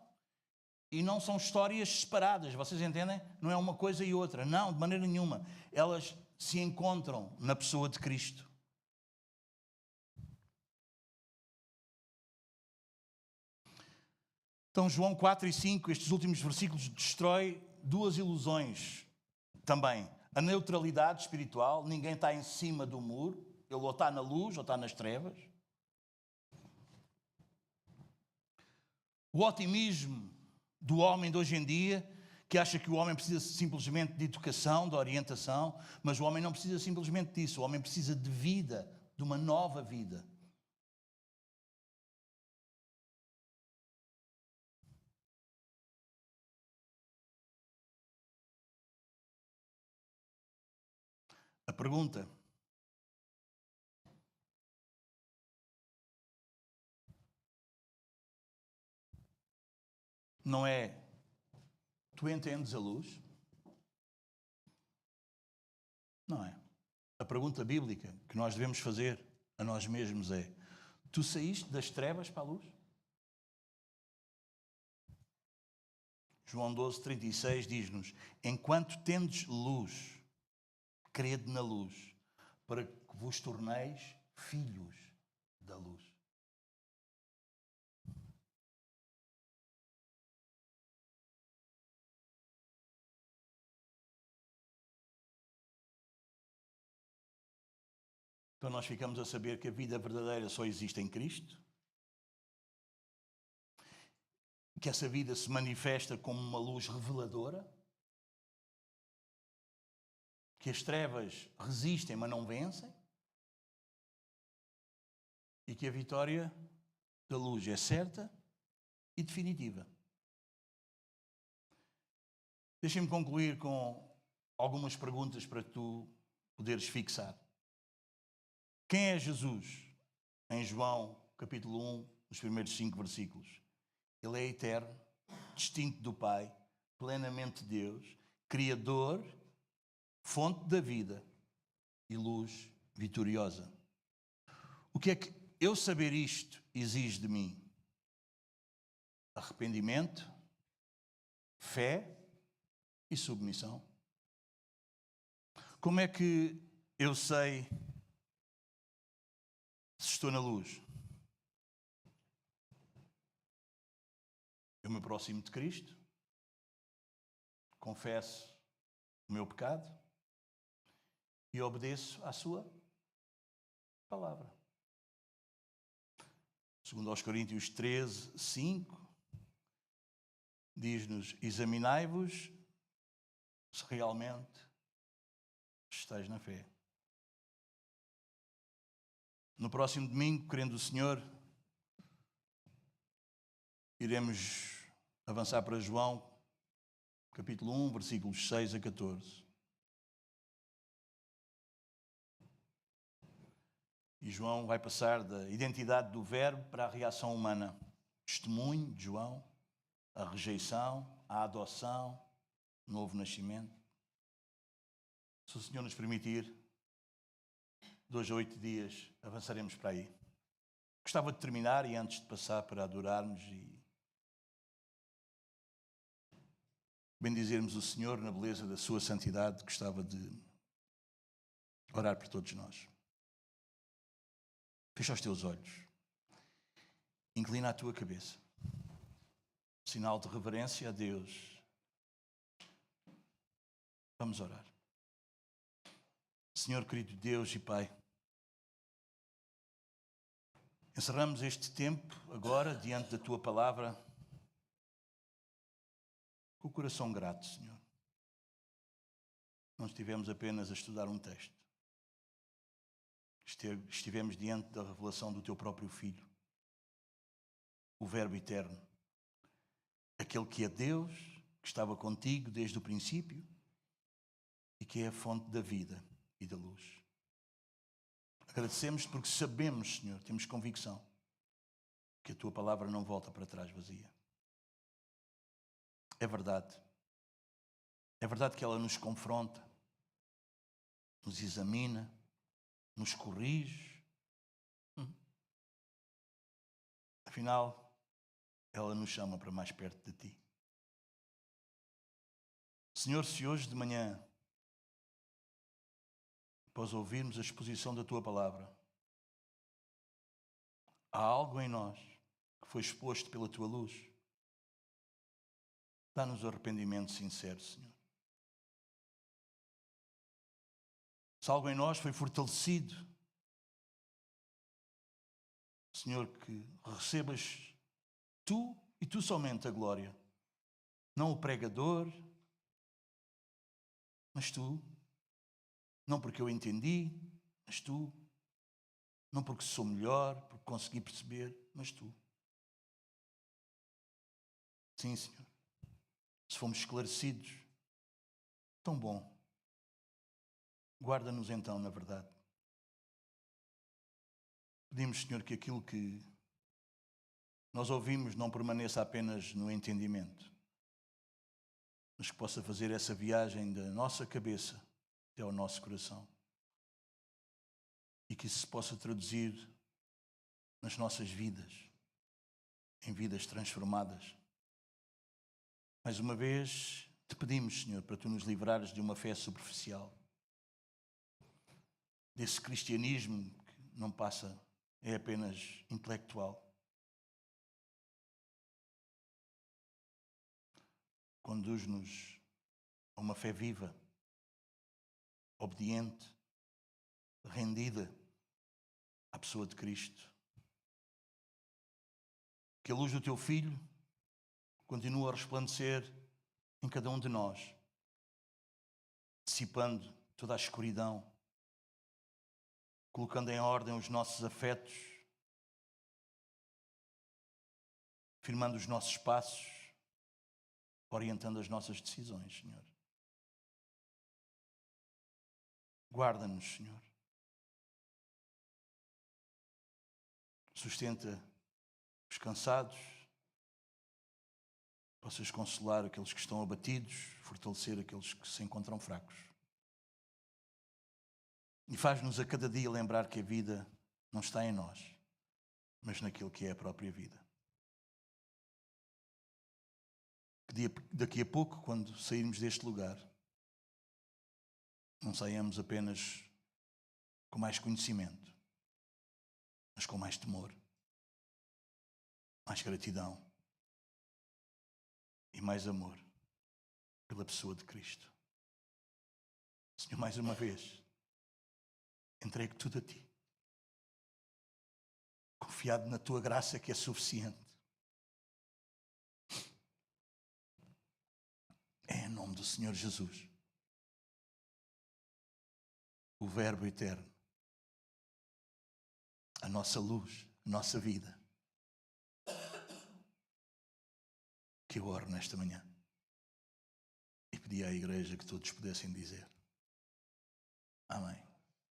e não são histórias separadas, vocês entendem? Não é uma coisa e outra, não, de maneira nenhuma. Elas se encontram na pessoa de Cristo. Então João 4 e 5, estes últimos versículos, destrói 2 ilusões também. A neutralidade espiritual, ninguém está em cima do muro, ele ou está na luz ou está nas trevas. O otimismo do homem de hoje em dia, que acha que o homem precisa simplesmente de educação, de orientação, mas o homem não precisa simplesmente disso, o homem precisa de vida, de uma nova vida. A pergunta: não é, tu entendes a luz? Não é. A pergunta bíblica que nós devemos fazer a nós mesmos é: tu saíste das trevas para a luz? João 12, 36 diz-nos: enquanto tendes luz, crede na luz, para que vos torneis filhos da luz. Então nós ficamos a saber que a vida verdadeira só existe em Cristo, que essa vida se manifesta como uma luz reveladora, que as trevas resistem, mas não vencem, e que a vitória da luz é certa e definitiva. Deixem-me concluir com algumas perguntas para tu poderes fixar. Quem é Jesus? Em João, capítulo 1, os primeiros 5 versículos. Ele é eterno, distinto do Pai, plenamente Deus, Criador, fonte da vida e luz vitoriosa. O que é que eu saber isto exige de mim? Arrependimento, fé e submissão. Como é que eu sei se estou na luz? Eu me aproximo de Cristo, confesso o meu pecado e obedeço à sua palavra. Segundo aos Coríntios 13, 5, diz-nos: examinai-vos se realmente estáis na fé. No próximo domingo, querendo o Senhor, iremos avançar para João, capítulo 1, versículos 6 a 14. E João vai passar da identidade do Verbo para a reação humana. Testemunho de João, a rejeição, a adoção, novo nascimento. Se o Senhor nos permitir, 2 a 8 dias, avançaremos para aí. Gostava de terminar e antes de passar para adorarmos e bendizermos o Senhor na beleza da sua santidade, gostava de orar por todos nós. Fecha os teus olhos. Inclina a tua cabeça. Sinal de reverência a Deus. Vamos orar. Senhor querido Deus e Pai, encerramos este tempo agora diante da Tua Palavra com o coração grato, Senhor. Não estivemos apenas a estudar um texto. Estivemos diante da revelação do Teu próprio Filho, o Verbo eterno, aquele que é Deus, que estava contigo desde o princípio e que é a fonte da vida e da luz. Agradecemos porque sabemos, Senhor, temos convicção que a Tua Palavra não volta para trás vazia. É verdade. É verdade que ela nos confronta, nos examina, nos corrige. Afinal, ela nos chama para mais perto de Ti. Senhor, se hoje de manhã, após ouvirmos a exposição da Tua Palavra, há algo em nós que foi exposto pela Tua luz, dá-nos arrependimento sincero, Senhor. Se algo em nós foi fortalecido, Senhor, que recebas Tu e Tu somente a glória. Não o pregador, mas Tu. Não porque eu entendi, mas Tu. Não porque sou melhor, porque consegui perceber, mas Tu. Sim, Senhor. Se fomos esclarecidos, tão bom. Guarda-nos então na verdade. Pedimos, Senhor, que aquilo que nós ouvimos não permaneça apenas no entendimento, mas que possa fazer essa viagem da nossa cabeça até ao nosso coração. E que isso se possa traduzir nas nossas vidas, em vidas transformadas. Mais uma vez, te pedimos, Senhor, para Tu nos livrares de uma fé superficial, desse cristianismo que não passa, é apenas intelectual. Conduz-nos a uma fé viva, obediente, rendida à pessoa de Cristo. Que a luz do Teu Filho continue a resplandecer em cada um de nós, dissipando toda a escuridão, colocando em ordem os nossos afetos, firmando os nossos passos, orientando as nossas decisões, Senhor. Guarda-nos, Senhor. Sustenta os cansados, possas consolar aqueles que estão abatidos, fortalecer aqueles que se encontram fracos. E faz-nos a cada dia lembrar que a vida não está em nós, mas naquilo que é a própria vida. Que daqui a pouco, quando sairmos deste lugar, não saiamos apenas com mais conhecimento, mas com mais temor, mais gratidão e mais amor pela pessoa de Cristo. Senhor, mais uma vez, entrego tudo a Ti, confiado na Tua graça que é suficiente. É em nome do Senhor Jesus, o Verbo eterno, a nossa luz, a nossa vida, que eu oro nesta manhã. E pedi à igreja que todos pudessem dizer: Amém.